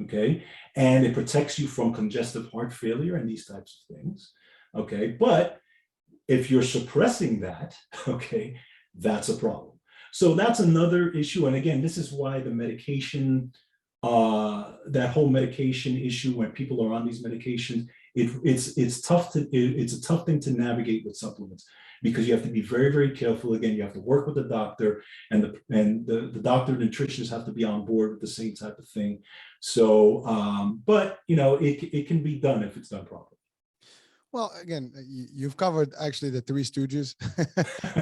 Okay. And it protects you from congestive heart failure and these types of things. Okay. But if you're suppressing that, okay, that's a problem. So that's another issue. And again, this is why the medication, that whole medication issue, when people are on these medications, it's tough it's a tough thing to navigate with supplements, because you have to be very, very careful. Again, you have to work with the doctor, and the doctor and nutritionist have to be on board with the same type of thing. So, but it can be done if it's done properly. Well, again, you've covered actually the three stooges,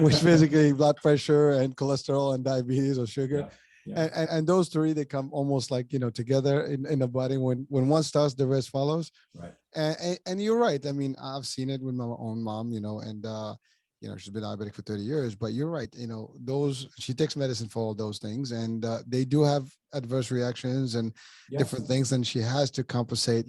which basically blood pressure and cholesterol and diabetes or sugar. Yeah. Yeah. And those three, they come almost like, together in the body. When one starts, the rest follows. Right. And you're right. I mean, I've seen it with my own mom, and she's been diabetic for 30 years, but you're right. She takes medicine for all those things, and they do have adverse reactions and Yes. different things. And she has to compensate,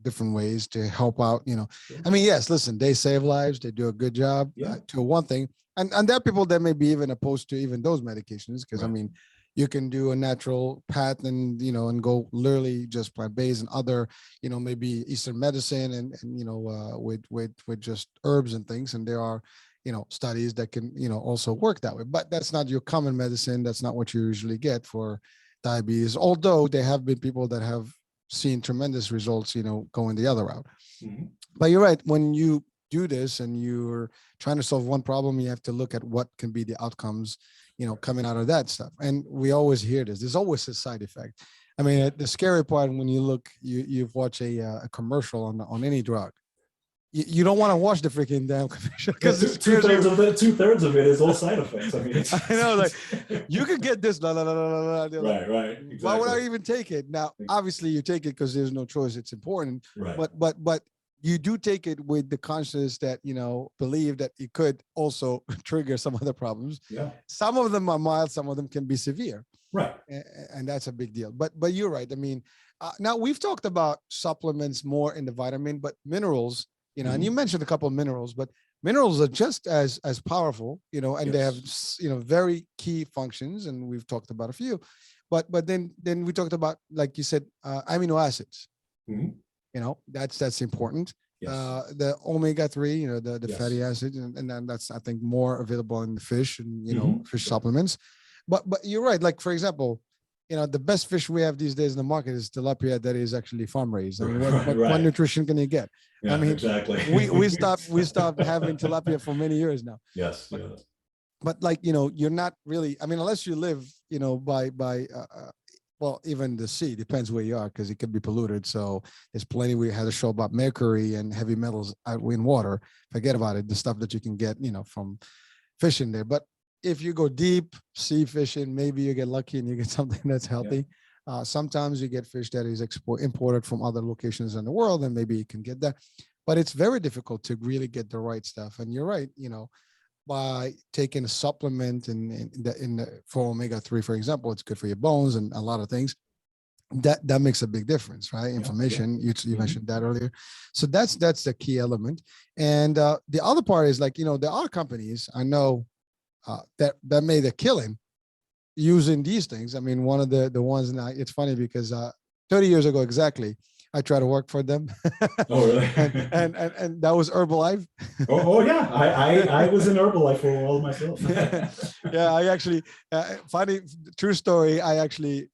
different ways to help out, Sure. I mean, yes, listen, they save lives. They do a good job Yeah. to one thing. And there are people that may be even opposed to even those medications, because I Right. mean, you can do a natural path and, and go literally just plant-based, and other, maybe Eastern medicine and with just herbs and things. And there are, studies that can, also work that way, but that's not your common medicine. That's not what you usually get for diabetes. Although there have been people that have seen tremendous results, going the other route. Mm-hmm. But you're right. When you do this and you're trying to solve one problem, you have to look at what can be the outcomes, coming out of that stuff. And we always hear this. There's always a side effect. I mean, the scary part when you look, you've watched a commercial on any drug. You don't want to watch the freaking damn commercial, because two-thirds of it is all side effects. I mean, I know, like, you could get this, blah, blah, blah, blah, blah. Right, right. Exactly. Why would I even take it? Now, obviously, you take it because there's no choice. It's important. Right. But you do take it with the conscience that, believe that it could also trigger some other problems. Yeah. Some of them are mild, some of them can be severe. Right. And that's a big deal. But you're right. I mean, now we've talked about supplements more in the vitamin, but minerals, and you mentioned a couple of minerals, but minerals are just as powerful, and they have, very key functions. And we've talked about a few, but then we talked about, like you said, amino acids. Mm-hmm. That's important. Yes. The omega-3, the Yes. fatty acids, and then that's, I think, more available in the fish and, fish Sure. supplements. But you're right. Like, for example, the best fish we have these days in the market is tilapia that is actually farm raised. I mean, what Right. nutrition can you get? Yeah, I mean, exactly. we stopped having tilapia for many years now. Yes. Yeah. But like, you're not really, I mean, unless you live, by well, even the sea, depends where you are, because it could be polluted. So there's plenty. We had a show about mercury and heavy metals out in water. Forget about it. The stuff that you can get, from fishing there. But if you go deep sea fishing, maybe you get lucky and you get something that's healthy. Yeah. Sometimes you get fish that is imported from other locations in the world, and maybe you can get that. But it's very difficult to really get the right stuff. And you're right, by taking a supplement for omega-3, for example, it's good for your bones and a lot of things. That makes a big difference, right? Inflammation, you mentioned that earlier. So that's the key element. And the other part is, like, there are companies I know that made a killing using these things. I mean, one of the ones, now it's funny because 30 years ago exactly, I tried to work for them. Oh, really? and that was Herbalife. Oh yeah, I was in Herbalife for a while myself. Yeah, I actually, funny true story. I actually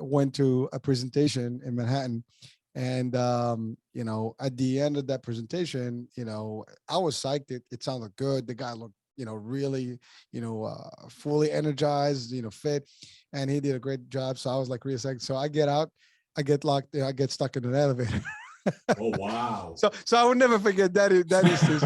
went to a presentation in Manhattan, and at the end of that presentation, I was psyched. It sounded good. The guy looked, really, fully energized, fit, and he did a great job. So I was like really psyched. So I get out. I get locked. I get stuck in an elevator. Oh, wow. So I would never forget that instance.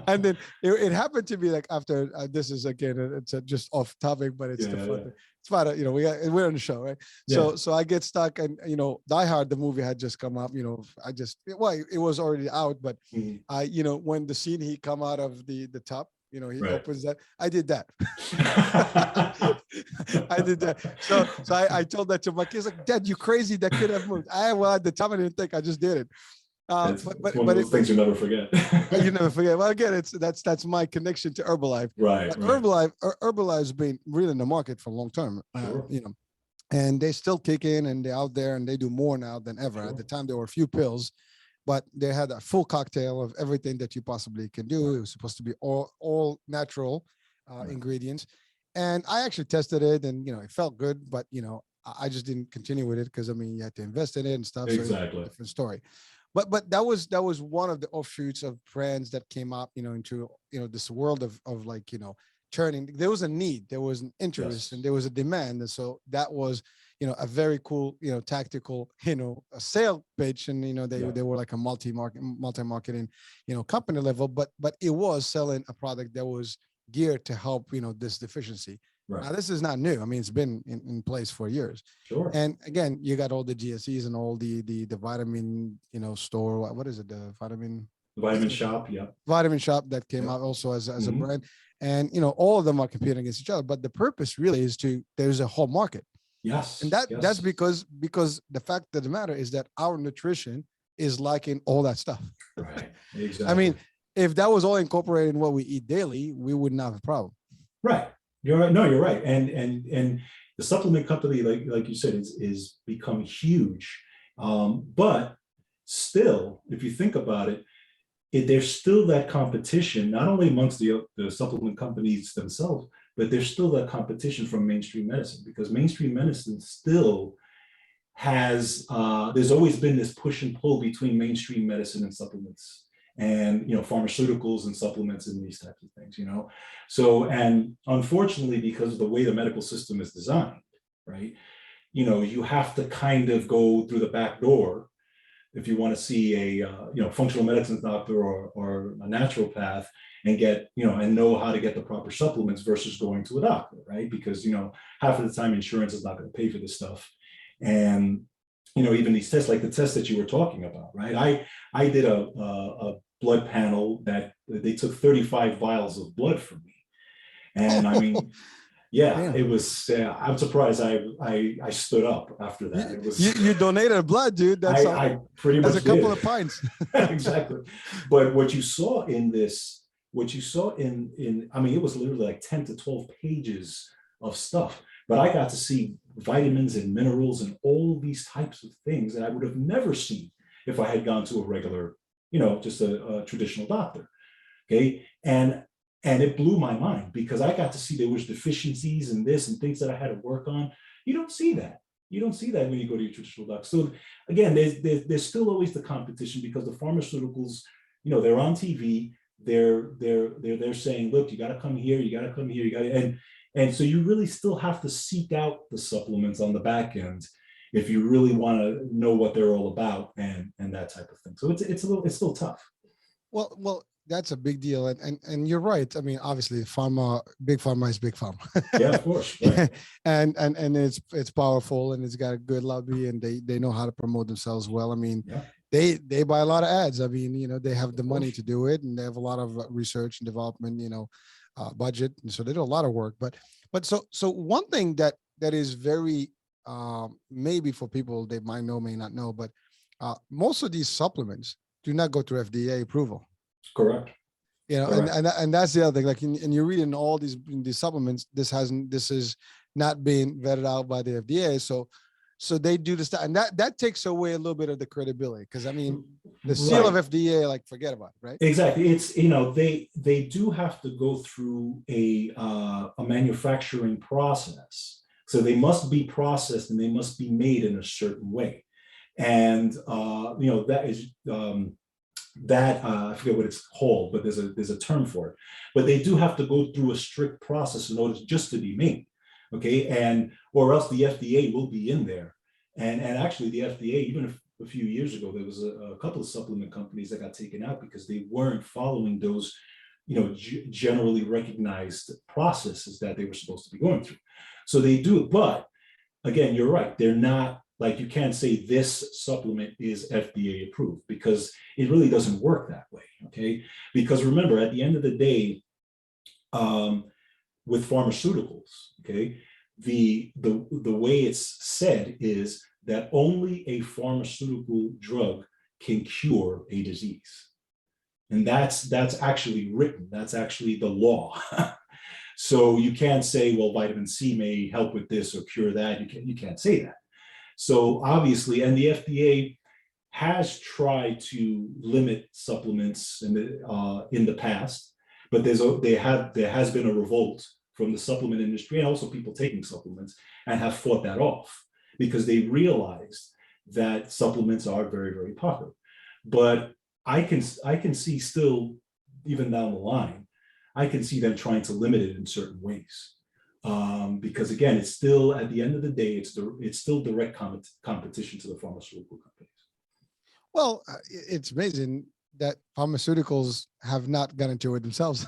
And then it happened to be like after this is again it's just off topic, but it's the fun thing. It's about we're on the show, right? So I get stuck, and Die Hard, the movie had just come up. It was already out, but when the scene he come out of the top, he opens that. I did that. I did that. So I told that to my kids, like, Dad, you crazy? That could have moved. At the time I didn't think. I just did it. It's one of those things you never forget. You never forget. Well, again, that's my connection to Herbalife. Right. Herbalife's been really in the market for a long term. Sure. And they still kick in, and they're out there, and they do more now than ever. Sure. At the time, there were a few pills, but they had a full cocktail of everything that you possibly can do. It was supposed to be all natural ingredients. And I actually tested it, and it felt good, but I just didn't continue with it because you had to invest in it and stuff. Exactly. So it was a different story. But that was one of the offshoots of brands that came up, into this world of turning. There was a need, there was an interest, and there was a demand, and so that was a very cool tactical a sale pitch, and they were like a multi-marketing company level, but it was selling a product that was geared to help this deficiency. Right. Now this is not new. It's been in place for years. Sure. And again, you got all the GSEs and all the vitamin store. What is it? The vitamin shop. Yeah. Vitamin shop that came out also as a brand, and all of them are competing against each other. But the purpose really is there's a whole market. Yes. And that's because the fact of the matter is that our nutrition is liking all that stuff. Right. Exactly. If that was all incorporated in what we eat daily, we wouldn't have a problem. Right. You're right. No, you're right. And the supplement company, like you said, is become huge. But still, if you think about it, there's still that competition, not only amongst the supplement companies themselves, but there's still that competition from mainstream medicine, because mainstream medicine still has, there's always been this push and pull between mainstream medicine and supplements, and pharmaceuticals and supplements and these types of things. So, and unfortunately, because of the way the medical system is designed, right, you have to kind of go through the back door if you want to see a functional medicine doctor or a naturopath and get and know how to get the proper supplements versus going to a doctor, right? Because half of the time insurance is not going to pay for this stuff. And even these tests, like the test that you were talking about, right? I did a blood panel that they took 35 vials of blood from me, and it was. I'm surprised I stood up after that. It was you donated blood, dude. That's I pretty much a couple of pints. Exactly. But what you saw in this, it was literally like 10 to 12 pages of stuff. But I got to see vitamins and minerals and all these types of things that I would have never seen if I had gone to a regular, just a traditional doctor. Okay. And it blew my mind, because I got to see there was deficiencies in this and things that I had to work on. You don't see that. You don't see that when you go to your traditional doctor. So again, there's still always the competition, because the pharmaceuticals, they're on TV. They're saying, look, you got to come here, you got to come here, you got to, and so you really still have to seek out the supplements on the back end if you really want to know what they're all about and that type of thing. So it's still tough. Well, that's a big deal, and you're right. Obviously, big pharma is big pharma. Yeah, of course. Right. and it's powerful, and it's got a good lobby, and they know how to promote themselves well. They buy a lot of ads. They have the money to do it, and they have a lot of research and development, budget, and so they do a lot of work. But so one thing that is very maybe for people they might know, may not know, but most of these supplements do not go through FDA approval. Correct. Correct. And that's the other thing. And you're reading all these supplements. This is not being vetted out by the FDA. So they do this, and that takes away a little bit of the credibility, because the seal of FDA, forget about it, right? Exactly. It's they do have to go through a manufacturing process, so they must be processed and they must be made in a certain way, and that is I forget what it's called, but there's a term for it. But they do have to go through a strict process in order just to be made. Okay, or else the FDA will be in there, and actually the FDA, even if a few years ago, there was a couple of supplement companies that got taken out because they weren't following those, generally recognized processes that they were supposed to be going through. So they do, but again, you're right. They're not like, you can't say this supplement is FDA approved, because it really doesn't work that way. Okay. Because remember, at the end of the day, with pharmaceuticals, okay, the way it's said is that only a pharmaceutical drug can cure a disease. And that's actually written. That's actually the law. So you can't say, well, vitamin C may help with this or cure that. You can't say that. So obviously, and the FDA has tried to limit supplements in the past, but there has been a revolt from the supplement industry and also people taking supplements, and have fought that off because they realized that supplements are very, very popular. But I can see still, even down the line, I can see them trying to limit it in certain ways. Because again, it's still, at the end of the day, it's still direct competition to the pharmaceutical companies. Well, it's amazing that pharmaceuticals have not gotten into it themselves.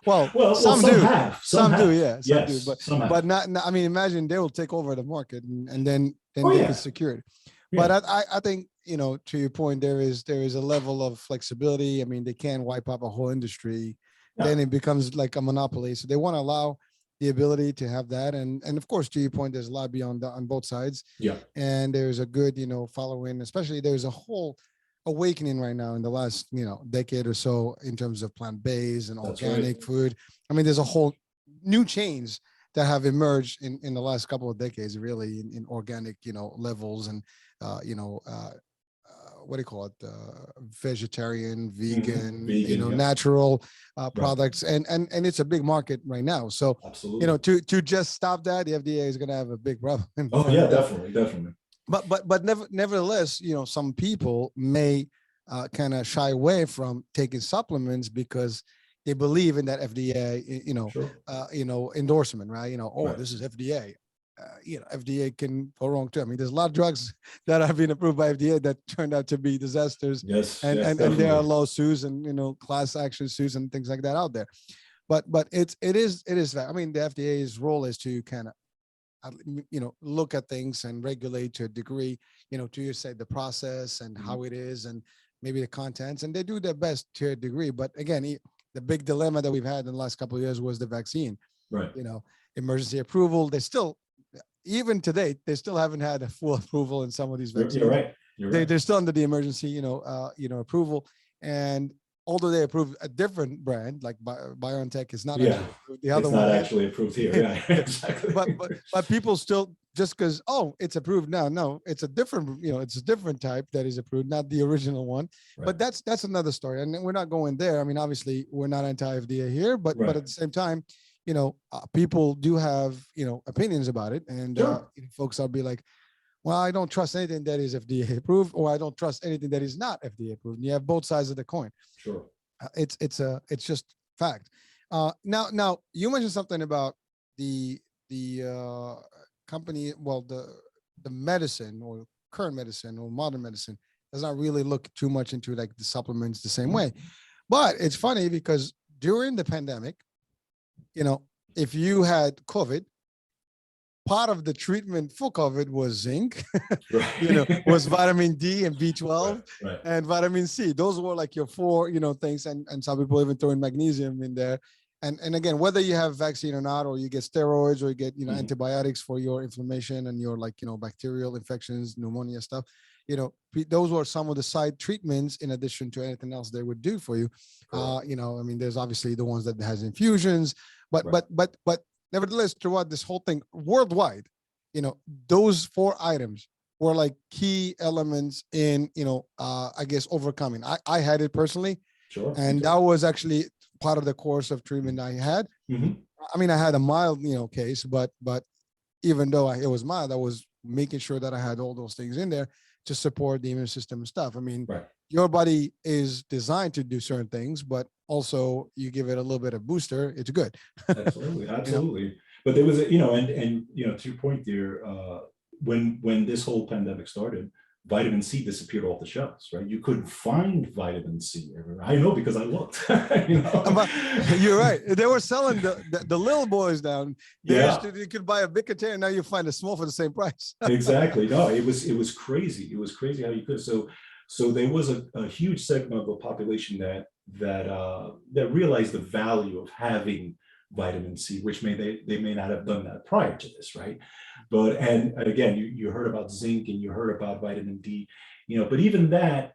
Well, some do. Some do, yeah. Some do, but not. I mean, imagine they will take over the market and then they can secure it. Yeah. But I think, to your point, there is a level of flexibility. I mean, they can't wipe up a whole industry. Yeah. Then it becomes like a monopoly. So they want to allow the ability to have that, and of course, to your point, there's lobby on both sides. Yeah. And there's a good following. Especially there's a whole awakening right now in the last decade or so in terms of plant-based and organic food. I mean, there's a whole new chains that have emerged in the last couple of decades, really, in organic levels, and what do you call it? Vegetarian, vegan, natural products, and it's a big market right now. So absolutely, to just stop that, the FDA is going to have a big problem. Oh yeah, definitely. But nevertheless, some people may kind of shy away from taking supplements because they believe in that FDA, endorsement, right? Right. This is FDA. FDA can go wrong too. I mean, there's a lot of drugs that have been approved by FDA that turned out to be disasters. Yes, and there are lawsuits and class action suits and things like that out there. But it is that. I mean, the FDA's role is to kind of look at things and regulate to a degree. To say the process and how it is and maybe the contents, and they do their best to a degree. But again, the big dilemma that we've had in the last couple of years was the vaccine. Right. Emergency approval. Even today, they still haven't had a full approval in some of these vaccines. You're right. They're still under the emergency, approval. And although they approved a different brand, like BioNTech is not actually approved. The other one actually approved here. Yeah, exactly. but people still, just because it's approved now. No, it's a different, it's a different type that is approved, not the original one. Right. But that's another story, and we're not going there. I mean, obviously, we're not anti-FDA here, but at the same time, people do have, opinions about it. And folks will be like, well, I don't trust anything that is FDA approved, or I don't trust anything that is not FDA approved. And you have both sides of the coin. Sure. It's just fact. Now you mentioned something about the company, the medicine or current medicine or modern medicine does not really look too much into like the supplements the same way. But it's funny because during the pandemic, if you had COVID, part of the treatment for COVID was zinc, was vitamin D and B12 and vitamin C. Those were like your four, things. And some people even throw in magnesium in there. And again, whether you have vaccine or not, or you get steroids or you get, antibiotics for your inflammation and your bacterial infections, pneumonia stuff, those were some of the side treatments in addition to anything else they would do for you. I mean, there's obviously the ones that has infusions, but nevertheless, throughout this whole thing worldwide, those four items were like key elements in, I guess, overcoming. I had it personally. Sure. And that was actually part of the course of treatment I had. Mm-hmm. I mean, I had a mild, case, but even though it was mild, I was making sure that I had all those things in there to support the immune system and stuff. I mean, your body is designed to do certain things, but also you give it a little bit of booster, it's good. Absolutely. But there was, and to your point there, when this whole pandemic started, vitamin C disappeared off the shelves, right? You couldn't find vitamin C everywhere. I know because I looked. But you're right. They were selling the little boys down. Yeah. You could buy a big container. Now you find a small for the same price. Exactly. No, it was crazy. It was crazy how you could. So there was a huge segment of the population that realized the value of having vitamin C, which they may not have done that prior to this, right? But and again, you heard about zinc and you heard about vitamin D, but even that,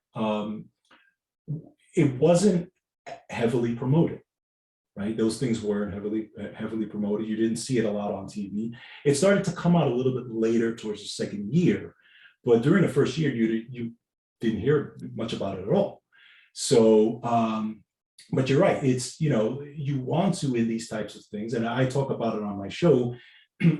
it wasn't heavily promoted, right? Those things weren't heavily promoted. You didn't see it a lot on TV. It started to come out a little bit later towards the second year, but during the first year, you didn't hear much about it at all. So, but you're right. It's, you want to in these types of things, and I talk about it on my show.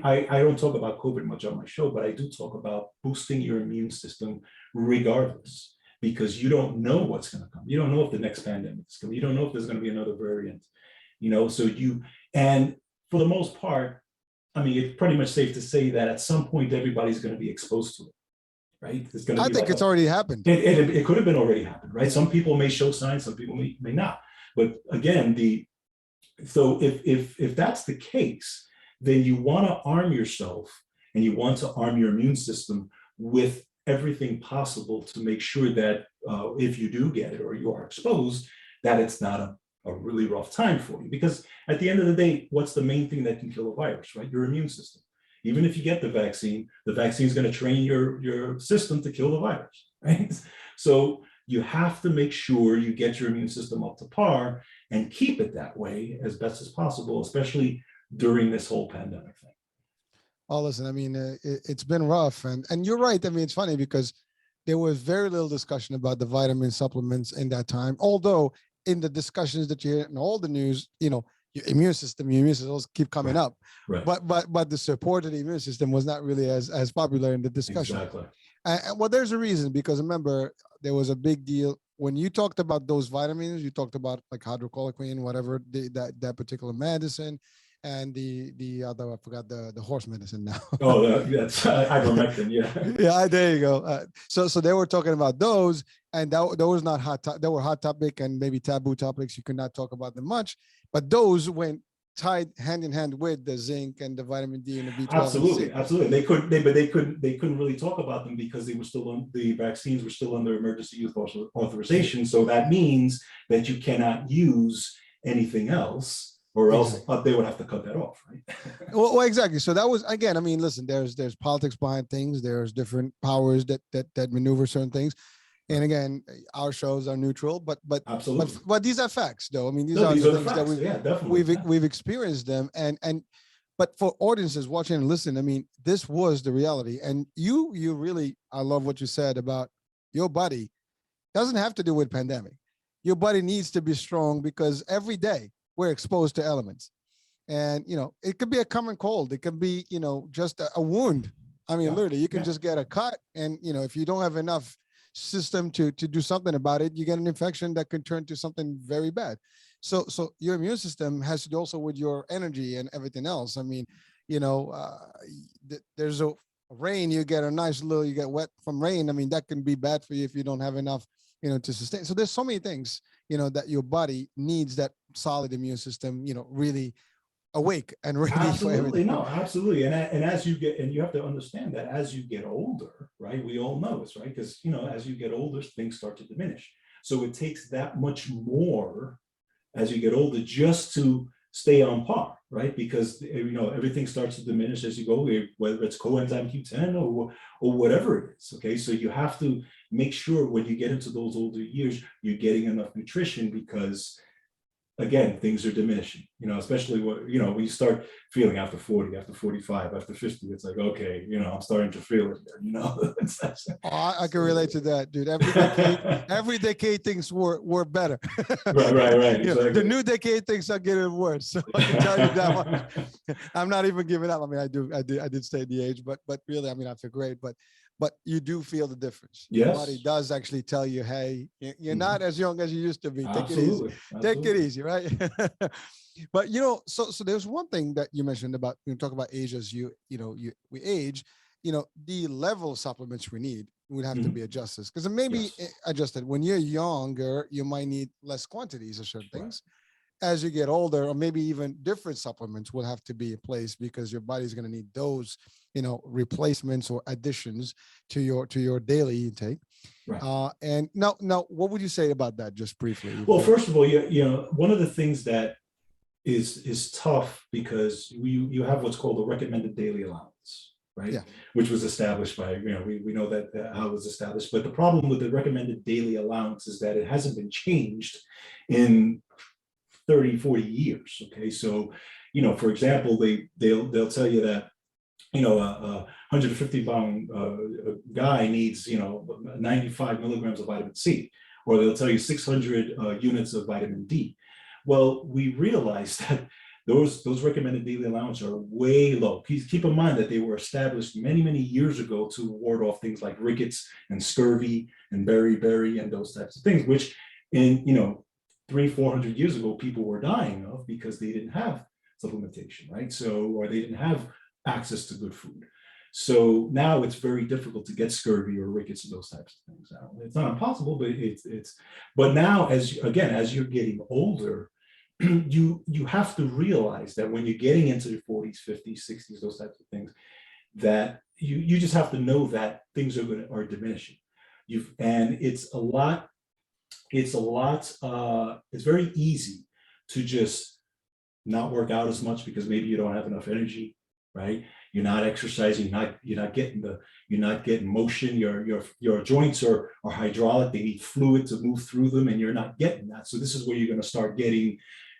I don't talk about COVID much on my show, but I do talk about boosting your immune system regardless, because you don't know what's going to come. You don't know if the next pandemic is coming. You don't know if there's going to be another variant, and for the most part, I mean, it's pretty much safe to say that at some point, everybody's going to be exposed to it, right? It's going to be I think it's already happened. It could have been already happened, right? Some people may show signs, some people may not. But again, so if that's the case, then you want to arm yourself and you want to arm your immune system with everything possible to make sure that if you do get it or you are exposed, that it's not a really rough time for you. Because at the end of the day, what's the main thing that can kill a virus, right? Your immune system. Even if you get the vaccine is going to train your system to kill the virus, right? So you have to make sure you get your immune system up to par and keep it that way as best as possible, especially during this whole pandemic thing. Oh, listen, I mean, it's been rough. And you're right. I mean, it's funny because there was very little discussion about the vitamin supplements in that time. Although in the discussions that you hear in all the news, your immune system keep coming up. Right. But the support of the immune system was not really as popular in the discussion. Exactly. Well, there's a reason, because remember, there was a big deal when you talked about those vitamins. You talked about like hydroxychloroquine, whatever that particular medicine, and the other, I forgot the horse medicine now. Oh, that's ivermectin. Yeah. Yeah, there you go. So they were talking about those, and that was not hot. They were hot topic and maybe taboo topics. You could not talk about them much, but those went tied hand in hand with the zinc and the vitamin D and the B12. Absolutely. They couldn't really talk about them because the vaccines were still under emergency use authorization. So that means that you cannot use anything else, or else they would have to cut that off, right? well, exactly. So that was, again, I mean, listen, there's politics behind things. There's different powers that maneuver certain things. And again, our shows are neutral, but absolutely. But these are facts, though. I mean, these are the things that we've experienced them, but for audiences watching and listening, I mean, this was the reality. And you really, I love what you said about your body. Doesn't have to do with pandemic. Your body needs to be strong because every day we're exposed to elements, and it could be a common cold. It could be just a wound. I mean, literally, you can just get a cut, and if you don't have enough system to do something about it, you get an infection that can turn to something very bad. So your immune system has to do also with your energy and everything else. I mean, there's a rain, you get wet from rain. I mean, that can be bad for you if you don't have enough, to sustain. So there's so many things, that your body needs that solid immune system, really awake and ready for everything. No, absolutely. And as you get, and you have to understand that as you get older, right? We all know this, right? Because, as you get older, things start to diminish. So it takes that much more as you get older just to stay on par, right? Because, everything starts to diminish as you go, whether it's coenzyme Q10 or whatever it is. Okay. So you have to make sure when you get into those older years, you're getting enough nutrition, because again, things are diminishing, especially when you start feeling after 40, after 45, after 50, it's like, okay, I'm starting to feel it there, I can relate to that, dude. Every decade things were better. Right. Exactly. The new decade things are getting worse. So I can tell you that much. I'm not even giving up. I mean, I did stay the age, but really, I mean, I feel great, but you do feel the difference. Yes. Your body does actually tell you, hey, you're not as young as you used to be. Take it easy. Absolutely. Take it easy, right? But so there's one thing that you mentioned about when you talk about age as we age, the level of supplements we need would have to Mhm. be adjusted. Because maybe Yes. adjusted when you're younger, you might need less quantities of certain Right. things. As you get older, or maybe even different supplements will have to be in place because your body's going to need those, replacements or additions to your daily intake. Right. And now, what would you say about that, just briefly? If Well, you, first of all, one of the things that is tough because you have what's called a recommended daily allowance, right? yeah, Which was established by, we know that how it was established. But the problem with the recommended daily allowance is that it hasn't been changed in 30, 40 years. Okay. So, for example, they'll tell you that, a 150-pound guy needs, 95 milligrams of vitamin C, or they'll tell you 600 units of vitamin D. Well, we realize that those recommended daily allowance are way low. Keep in mind that they were established many, many years ago to ward off things like rickets and scurvy and beriberi and those types of things, which in, 300-400 years ago, people were dying of because they didn't have supplementation, right? So, or they didn't have access to good food. So now it's very difficult to get scurvy or rickets and those types of things. It's not impossible, but but now as you're getting older, you have to realize that when you're getting into your 40s, 50s, 60s, those types of things, that you just have to know that things are diminishing. And it's very easy to just not work out as much because maybe you don't have enough energy, right? You're not exercising, you're not getting motion. Your joints are hydraulic, they need fluid to move through them, and you're not getting that. So this is where you're going to start getting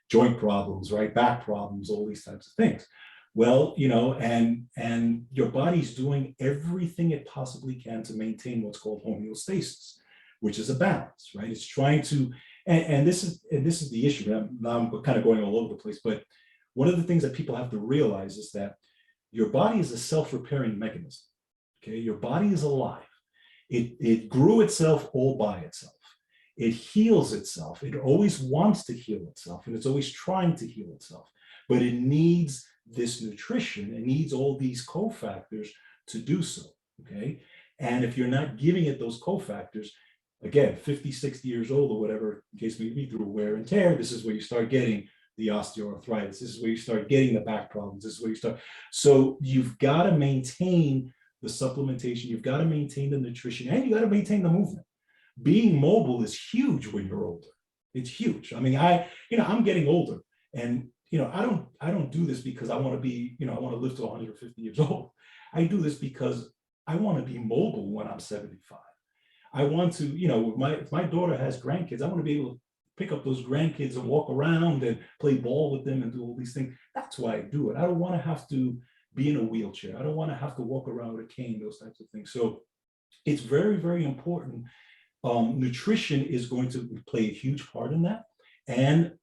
joint problems, right? Back problems, all these types of things. Well, and your body's doing everything it possibly can to maintain what's called homeostasis, which is a balance, right? It's trying to, and this is the issue. Now I'm kind of going all over the place, but one of the things that people have to realize is that your body is a self-repairing mechanism. Okay, your body is alive. It grew itself all by itself. It heals itself. It always wants to heal itself, and it's always trying to heal itself. But it needs this nutrition. It needs all these cofactors to do so. Okay, and if you're not giving it those cofactors, again, 50, 60 years old or whatever, in case maybe through wear and tear, this is where you start getting the osteoarthritis. This is where you start getting the back problems. This is where you start. So you've got to maintain the supplementation. You've got to maintain the nutrition, and you got to maintain the movement. Being mobile is huge when you're older. It's huge. I mean, I'm getting older, and I don't do this because I want to be, I want to live to 150 years old. I do this because I want to be mobile when I'm 75. I want to, if my daughter has grandkids, I want to be able to pick up those grandkids and walk around and play ball with them and do all these things. That's why I do it. I don't want to have to be in a wheelchair. I don't want to have to walk around with a cane, those types of things. So it's very, very important. Nutrition is going to play a huge part in that. And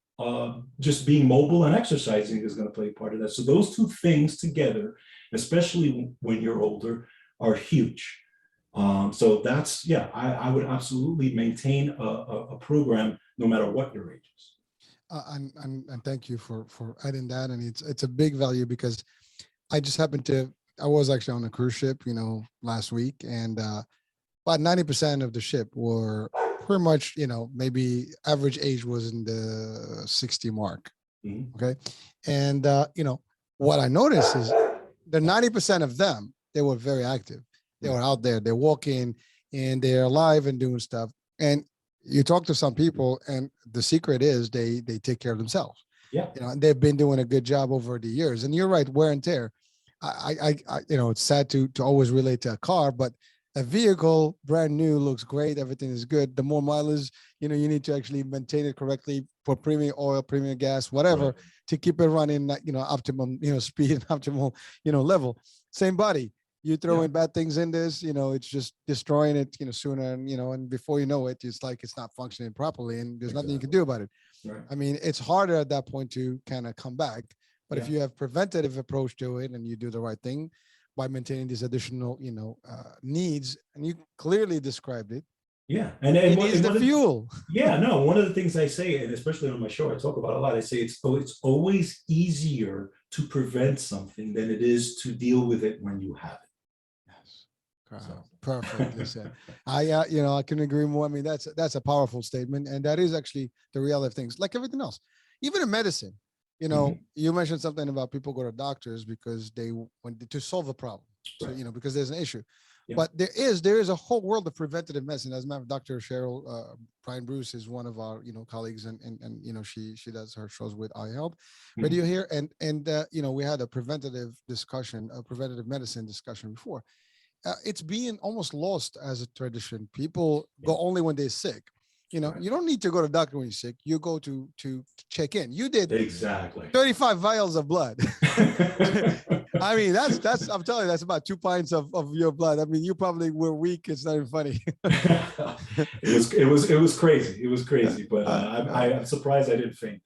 just being mobile and exercising is going to play a part of that. So those two things together, especially when you're older, are huge. So that's, I would absolutely maintain a program no matter what your age is. And thank you for adding that. And it's a big value because I just happened to, I was actually on a cruise ship, last week, and about 90% of the ship were pretty much, maybe average age was in the 60 mark. Mhm. Okay. And, what I noticed is the 90% of them, they were very active. They were out there, they're walking and they're alive and doing stuff. And you talk to some people and the secret is they take care of themselves. Yeah. And they've been doing a good job over the years. And you're right, wear and tear. I it's sad to always relate to a car, but a vehicle brand new looks great, everything is good. The more mileage, you need to actually maintain it correctly, for premium oil, premium gas, whatever, Right. to keep it running at optimum speed and optimal level. Same body, you throw in bad things in this, it's just destroying it sooner, and before you know it, it's like it's not functioning properly and there's nothing you can do about it. Right. I mean, it's harder at that point to kind of come back, but if you have preventative approach to it and you do the right thing by maintaining these additional needs, and you clearly described it. Yeah, it needs the fuel. Yeah, no, one of the things I say, and especially on my show, I talk about a lot. I say it's always easier to prevent something than it is to deal with it when you have it. Yes. Perfectly said. I can agree more. I mean, that's a powerful statement, and that is actually the reality of things. Like everything else, even in medicine, Mhm. you mentioned something about people go to doctors because they want to solve a problem. So Right. because there's an issue, Yeah. but there is a whole world of preventative medicine. As a matter of Dr. Cheryl Brian Bruce is one of our colleagues, and she does her shows with iHealth Mhm. Radio here, and we had a preventative medicine discussion before. It's being almost lost as a tradition. People Yeah. go only when they're sick. Right. You don't need to go to doctor when you're sick. You go to check in. You did Exactly. 35 vials of blood. I mean, that's I'm telling you, that's about 2 pints of your blood. I mean, you probably were weak. It's not even funny. it was crazy. It was Uh, crazy, but uh, uh, I'm surprised I didn't faint.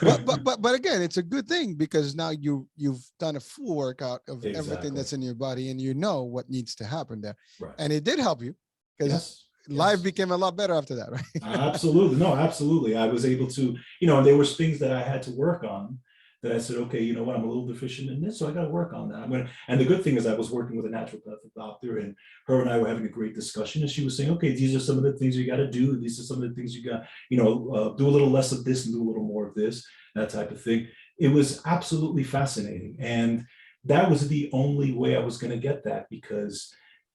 but again, it's a good thing because now you've done a full workout of everything Exactly. that's in your body, and you know what needs to happen there. Right. And it did help you because Yes. life Yes. became a lot better after that, right? Absolutely. No, absolutely. I was able to, and there was things that I had to work on that I said, okay, you know what, I'm a little deficient in this, so I got to work on that. And the good thing is I was working with a naturopathic doctor, and her and I were having a great discussion, and she was saying, okay, these are some of the things you got to do. These are some of the things you got, do a little less of this and do a little more of this, that type of thing. It was absolutely fascinating. And that was the only way I was going to get that because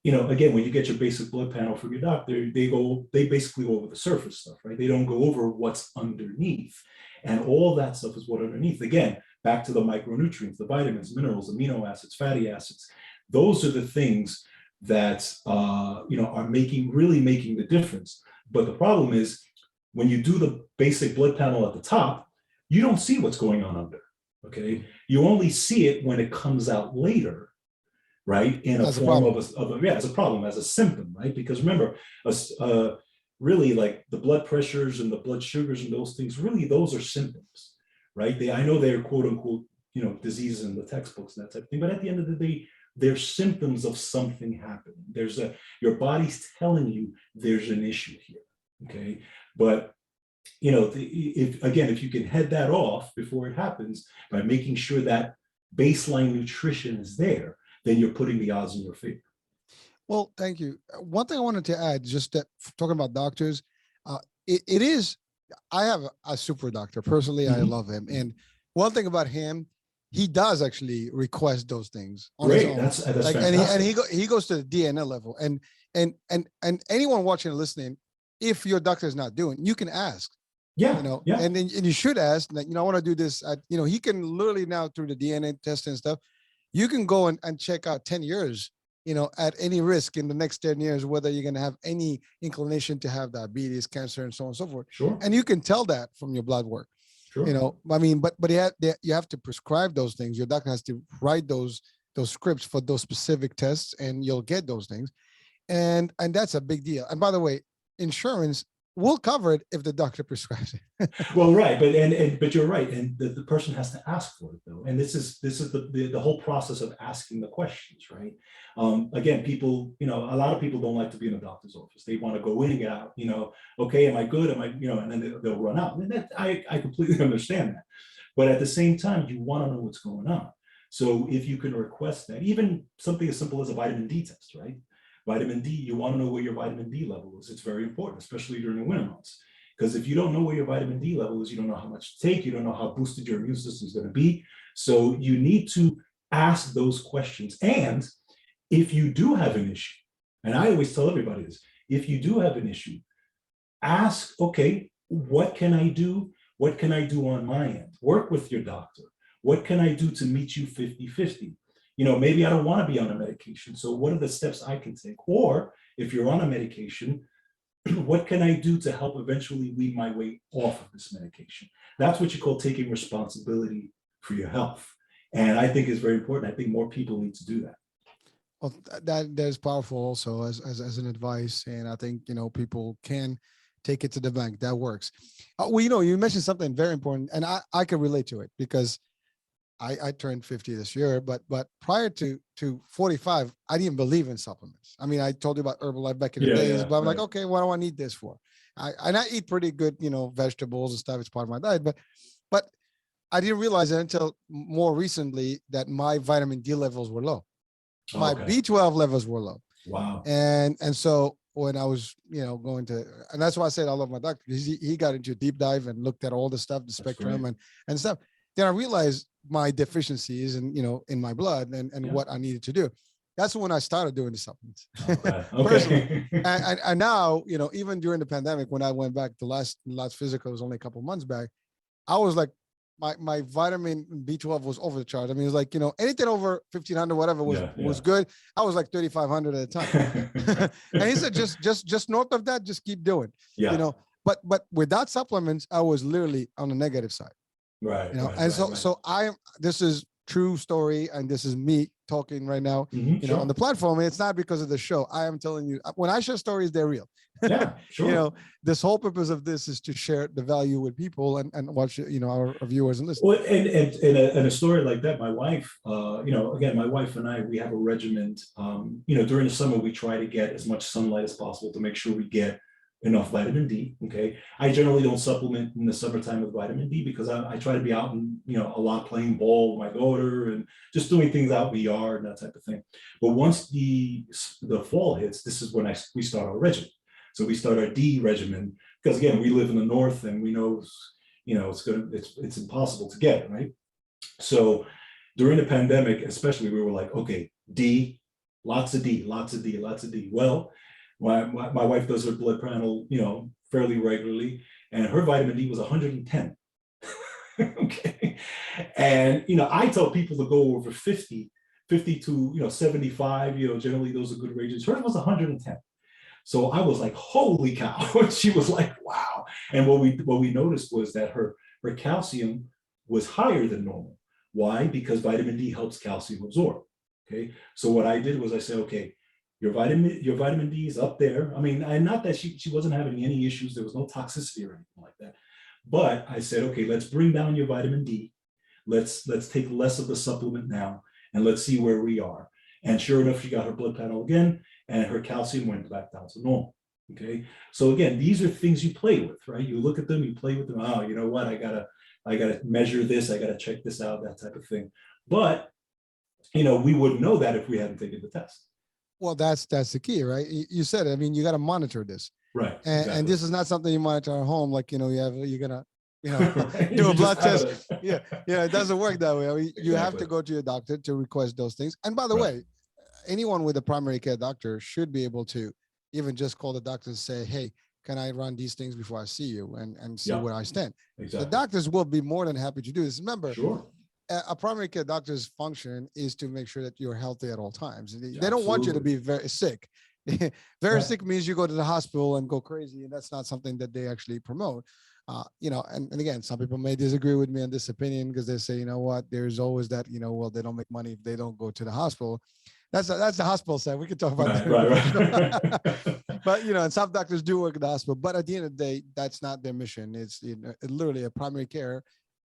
again, when you get your basic blood panel from your doctor, they basically go over the surface stuff, right? They don't go over what's underneath. And all that stuff is what underneath. Again, back to the micronutrients, the vitamins, minerals, amino acids, fatty acids. Those are the things that are really making the difference. But the problem is when you do the basic blood panel at the top, you don't see what's going on under. Okay. You only see it when it comes out later, right? In a That's a form problem. as a problem, as a symptom, right? Because remember, really like the blood pressures and the blood sugars and those things, really those are symptoms, right? I know they're quote unquote, diseases in the textbooks and that type of thing, but at the end of the day, they're symptoms of something happening. Your body's telling you there's an issue here, okay? But if you can head that off before it happens by making sure that baseline nutrition is there, then you're putting the odds in your favor. Well, thank you. One thing I wanted to add, just that talking about doctors, it is. I have a super doctor personally. I Mhm. love him, and one thing about him, he does actually request those things on his Great, own. that's Like, fantastic. he goes to the DNL level, and anyone watching and listening, if your doctor is not doing, you can ask. Yeah, yeah, And you should ask. Like, I want to do this. He can literally now through the DNA test and stuff. You can go and check out 10 years, at any risk in the next 10 years, whether you're going to have any inclination to have diabetes, cancer, and so on and so forth. sure, And you can tell that from your blood work, sure. I mean, but you have to prescribe those things. Your doctor has to write those scripts for those specific tests, and you'll get those things. And that's a big deal. And by the way, insurance will cover it if the doctor prescribes it. Well, right, but you're right, and the person has to ask for it though, and this is the whole process of asking the questions, right? Again, people, a lot of people don't like to be in a doctor's office. They want to go in and get out. Okay, am I good? Am I, and then they'll run out. And I completely understand that, but at the same time, you want to know what's going on. So if you can request that, even something as simple as a vitamin D test, right? Vitamin D, you want to know where your vitamin D level is. It's very important, especially during the winter months. Because if you don't know where your vitamin D level is, you don't know how much to take, you don't know how boosted your immune system is going to be. So you need to ask those questions. And if you do have an issue, and I always tell everybody this, if you do have an issue, ask, okay, what can I do? What can I do on my end? Work with your doctor. What can I do to meet you 50-50? Maybe I don't want to be on a medication. So what are the steps I can take? Or if you're on a medication, what can I do to help eventually wean my way off of this medication? That's what you call taking responsibility for your health. And I think it's very important. I think more people need to do that. Well, that's powerful also as an advice. And I think, people can take it to the bank. That works. Well, you mentioned something very important, and I can relate to it because I turned 50 this year, but prior to 45, I didn't believe in supplements. I mean, I told you about Herbalife back in the days, but I'm like, okay, what do I need this for? I eat pretty good, vegetables and stuff. It's part of my diet, but I didn't realize it until more recently that my vitamin D levels were low. My B12 levels were low. Wow. And so when I was, going to, and that's why I said I love my doctor, because he got into a deep dive and looked at all the stuff, the That's spectrum great. and stuff. Then I realized my deficiencies and, in my blood and Yeah. what I needed to do. That's when I started doing the supplements Okay. personally. Okay. And now, even during the pandemic, when I went back, the last physical was only a couple months back, I was like, my vitamin B12 was over the chart. I mean, it was like, anything over 1500, whatever was good. I was like 3500 at a time. And he said, just north of that, just keep doing, Yeah. but without supplements, I was literally on the negative side, Right. and Right. so this is true story. And this is me talking right now, Sure. on the platform. And it's not because of the show. I am telling you, when I share stories, they're real. Yeah. Sure. This whole purpose of this is to share the value with people and watch, our viewers and listeners. Well, and in a story like that, my wife, again, my wife and I, we have a regimen. During the summer, we try to get as much sunlight as possible to make sure we get enough vitamin D. Okay, I generally don't supplement in the summertime with vitamin D because I try to be out and a lot playing ball with my daughter and just doing things out in the yard and that type of thing. But once the fall hits, this is when we start our regimen. So we start our D regimen because again, we live in the north and we know it's impossible to get, right? So during the pandemic, especially, we were like, okay, D, lots of D, lots of D, lots of D. Well, my wife does her blood panel, fairly regularly, and her vitamin D was 110. Okay. And, I tell people to go over 50 to, 75, generally those are good ranges. Hers was 110. So I was like, holy cow. She was like, wow. And what we noticed was that her calcium was higher than normal. Why? Because vitamin D helps calcium absorb. Okay. So what I did was I said, okay, your vitamin D is up there. I mean, not that she wasn't having any issues. There was no toxicity or anything like that. But I said, okay, let's bring down your vitamin D. Let's take less of the supplement now and let's see where we are. And sure enough, she got her blood panel again and her calcium went back down to normal. Okay. So again, these are things you play with, right? You look at them, you play with them. Oh, you know what? I gotta measure this. I gotta check this out, that type of thing. But, we wouldn't know that if we hadn't taken the test. Well, that's the key, right? You said it. I mean, you got to monitor this. Right. And this is not something you monitor at home. Like, you're gonna, Right. do a blood test. Yeah. It doesn't work that way. I mean, you have to go to your doctor to request those things. And by the way, anyone with a primary care doctor should be able to even just call the doctor and say, hey, can I run these things before I see you and see where I stand? Exactly. The doctors will be more than happy to do this. Remember, Sure. A primary care doctor's function is to make sure that you're healthy at all times. They don't want you to be very sick. Very sick means you go to the hospital and go crazy, and that's not something that they actually promote. And again, some people may disagree with me on this opinion because they say, what, there's always that, well, they don't make money if they don't go to the hospital. That's the hospital side. We could talk about that. Right. But, and some doctors do work at the hospital, but at the end of the day, that's not their mission. It's literally a primary care.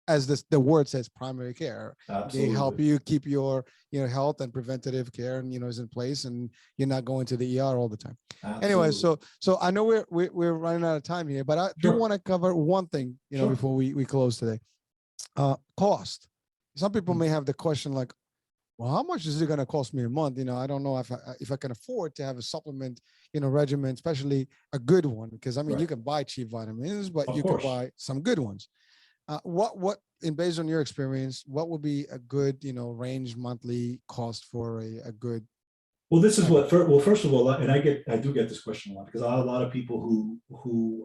As the word says, primary care. Absolutely. They help you keep your health and preventative care and is in place, and you're not going to the ER all the time. Absolutely. Anyway, so I know we're running out of time here, but I do want to cover one thing before we close today. Cost. Some people may have the question like, well, how much is it going to cost me a month? I don't know if I can afford to have a supplement regimen, especially a good one, because I mean you can buy cheap vitamins, but you can buy some good ones. And based on your experience, what would be a good, range monthly cost for a good? Well, this is well, first of all, and I do get this question a lot because a lot of people who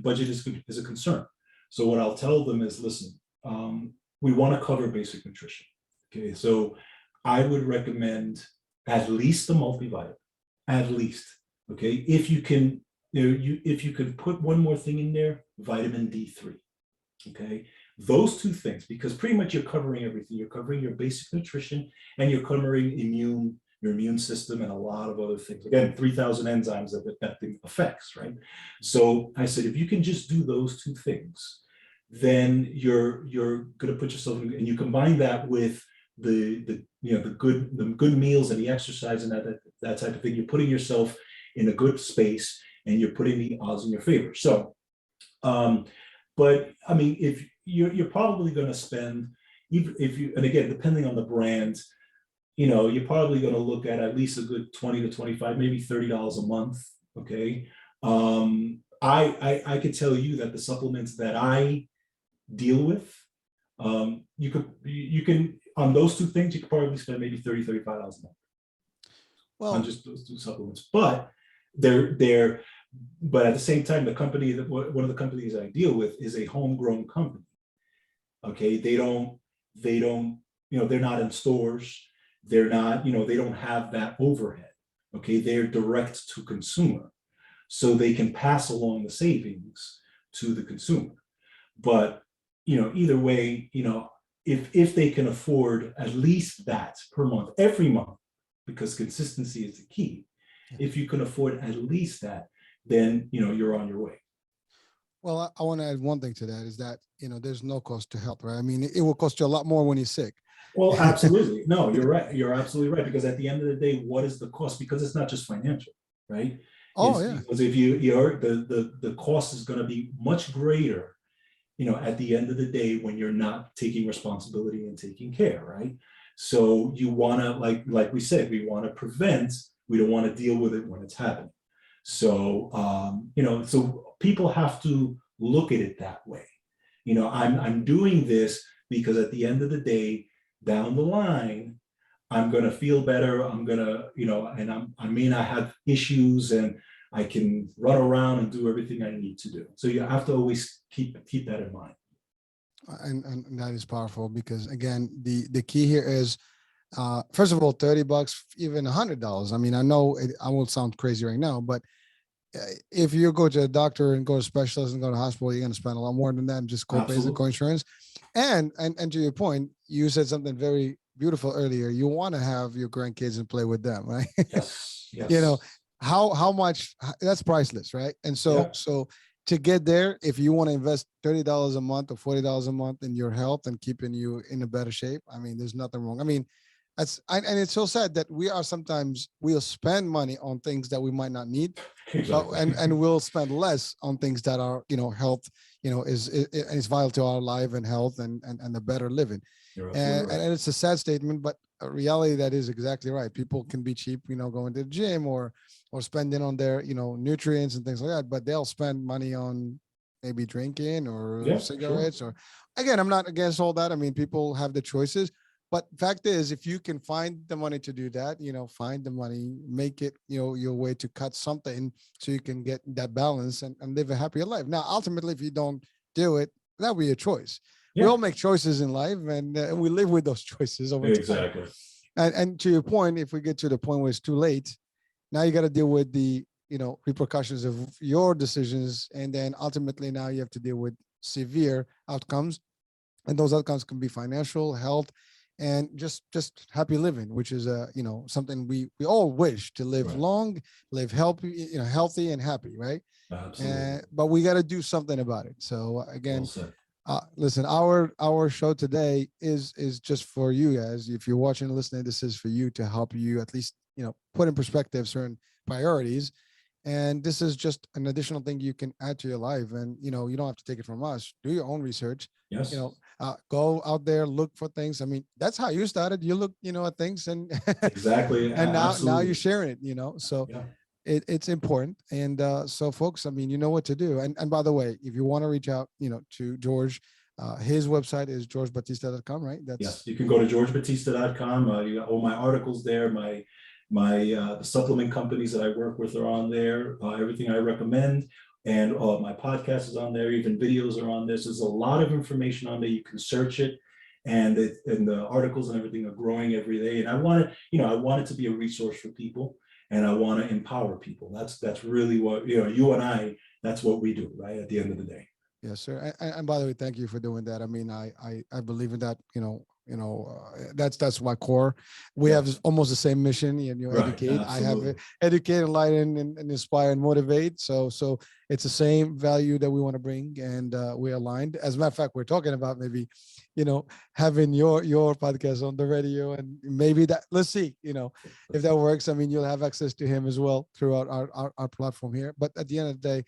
budget is a concern. So what I'll tell them is, listen, we want to cover basic nutrition. Okay. So I would recommend at least a multivitamin, at least. Okay. If you can, if you could put one more thing in there, vitamin D3. Okay, those two things, because pretty much you're covering everything. You're covering your basic nutrition and you're covering your immune system and a lot of other things. Again, 3,000 enzymes that thing affects, right? So I said, if you can just do those two things, then you're going to put yourself in, and you combine that with the good meals and the exercise and that type of thing. You're putting yourself in a good space and you're putting the odds in your favor. So, but I mean, if you're probably going to spend, even if you, and again, depending on the brand, you're probably going to look at least a good 20 to 25, maybe $30 a month. Okay. I could tell you that the supplements that I deal with, you can, on those two things, you could probably spend maybe $35 a month on Well, just those two supplements. But they're, but at the same time, the company that one of the companies I deal with is a homegrown company. Okay. They don't, they're not in stores. They're not, they don't have that overhead. Okay. They're direct to consumer. So they can pass along the savings to the consumer. But, either way, if they can afford at least that per month, every month, because consistency is the key. If you can afford at least that, then, you're on your way. well, I want to add one thing to that is that, there's no cost to health, right? I mean, it will cost you a lot more when you're sick. Well, absolutely. No, you're right. You're absolutely right. Because at the end of the day, what is the cost? Because it's not just financial, right? Oh, yeah. Because if the cost is going to be much greater, at the end of the day when you're not taking responsibility and taking care, right? So you want to, like we said, we want to prevent. We don't want to deal with it when it's happening. So so people have to look at it that way. I'm doing this because at the end of the day, down the line, I'm going to feel better. I'm going to, and I may not have issues and I can run around and do everything I need to do. So you have to always keep that in mind. And that is powerful because again, the key here is, first of all, $30, even $100. I mean, I know I won't sound crazy right now, but if you go to a doctor and go to a specialist and go to the hospital, you're going to spend a lot more than that and just co-pays and co-insurance. And to your point, you said something very beautiful earlier. You want to have your grandkids and play with them, right? Yes. Yes. How much, that's priceless, right? And so to get there, if you want to invest $30 a month or $40 a month in your health and keeping you in a better shape, I mean, there's nothing wrong. I mean, and it's so sad that we'll spend money on things that we might not need. Exactly. And we'll spend less on things that are, health, is vital to our life and health and the better living. And it's a sad statement, but a reality that is exactly right. People can be cheap, going to the gym or spending on their, nutrients and things like that, but they'll spend money on maybe drinking or cigarettes or, again, I'm not against all that. I mean, people have the choices. But fact is, if you can find the money to do that, find the money, make it, your way to cut something so you can get that balance and live a happier life. Now, ultimately, if you don't do it, that'll be a choice. Yeah. We all make choices in life and we live with those choices over time. Exactly. And to your point, if we get to the point where it's too late, now you got to deal with the, repercussions of your decisions. And then ultimately now you have to deal with severe outcomes. And those outcomes can be financial, health, and just happy living, which is something we all wish to live long, live healthy, healthy and happy, right? Absolutely. But we got to do something about it. So again, listen, our show today is just for you guys. If you're watching and listening, this is for you to help you at least put in perspective certain priorities. And this is just an additional thing you can add to your life. And, you don't have to take it from us. Do your own research. Yes. Go out there, look for things. I mean, that's how you started. You look, at things and exactly. And now you're sharing it, so it's important. And so folks, I mean, you know what to do. And by the way, if you want to reach out, to George, his website is georgebatista.com, right? Yes, you can go to georgebatista.com. You got all my articles there. My supplement companies that I work with are on there. Everything I recommend. And my podcast is on there. Even videos are on this. There's a lot of information on there. You can search it, and the articles and everything are growing every day. And I want it to be a resource for people, and I want to empower people. That's really what you and I. That's what we do, right? At the end of the day. Yes, sir. And by the way, thank you for doing that. I mean, I believe in that. That's my core. We have almost the same mission. Educate. Absolutely. I have educate, enlighten, and inspire and motivate. So it's the same value that we want to bring, and we're aligned. As a matter of fact, we're talking about maybe, having your podcast on the radio, and maybe that. Let's see, if that works. I mean, you'll have access to him as well throughout our platform here. But at the end of the day,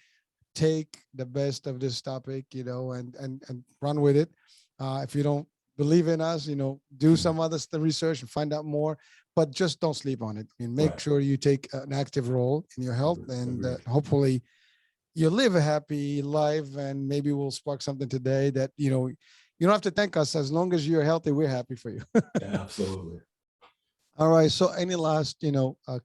take the best of this topic, and run with it. If you don't believe in us, do some other research and find out more, but just don't sleep on it. And make Right. sure you take an active role in your health, and Agreed. hopefully you live a happy life. And maybe we'll spark something today that, you don't have to thank us. As long as you're healthy, we're happy for you. Yeah, absolutely. All right. So any last,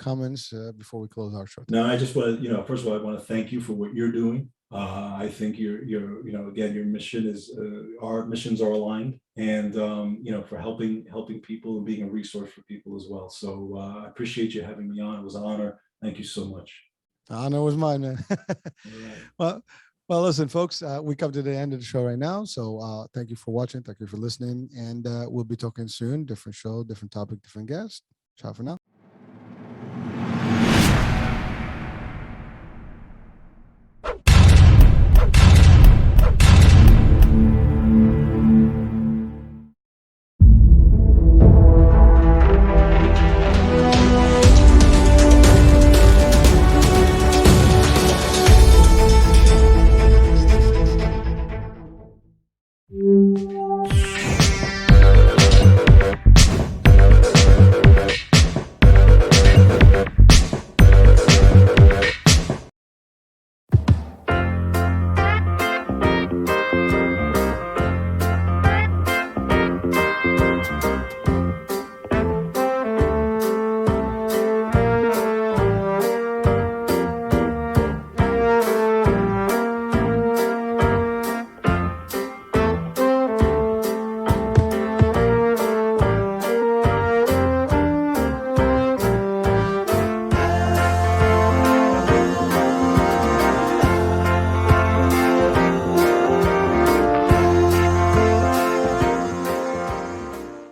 comments before we close our show today? No, I just want to, first of all, I want to thank you for what you're doing. I think again, your mission is, our missions are aligned, and, for helping people and being a resource for people as well. So I appreciate you having me on. It was an honor. Thank you so much. Honor was mine, man. All right. Well, listen, folks, we come to the end of the show right now. So thank you for watching. Thank you for listening. And we'll be talking soon. Different show, different topic, different guest. Ciao for now.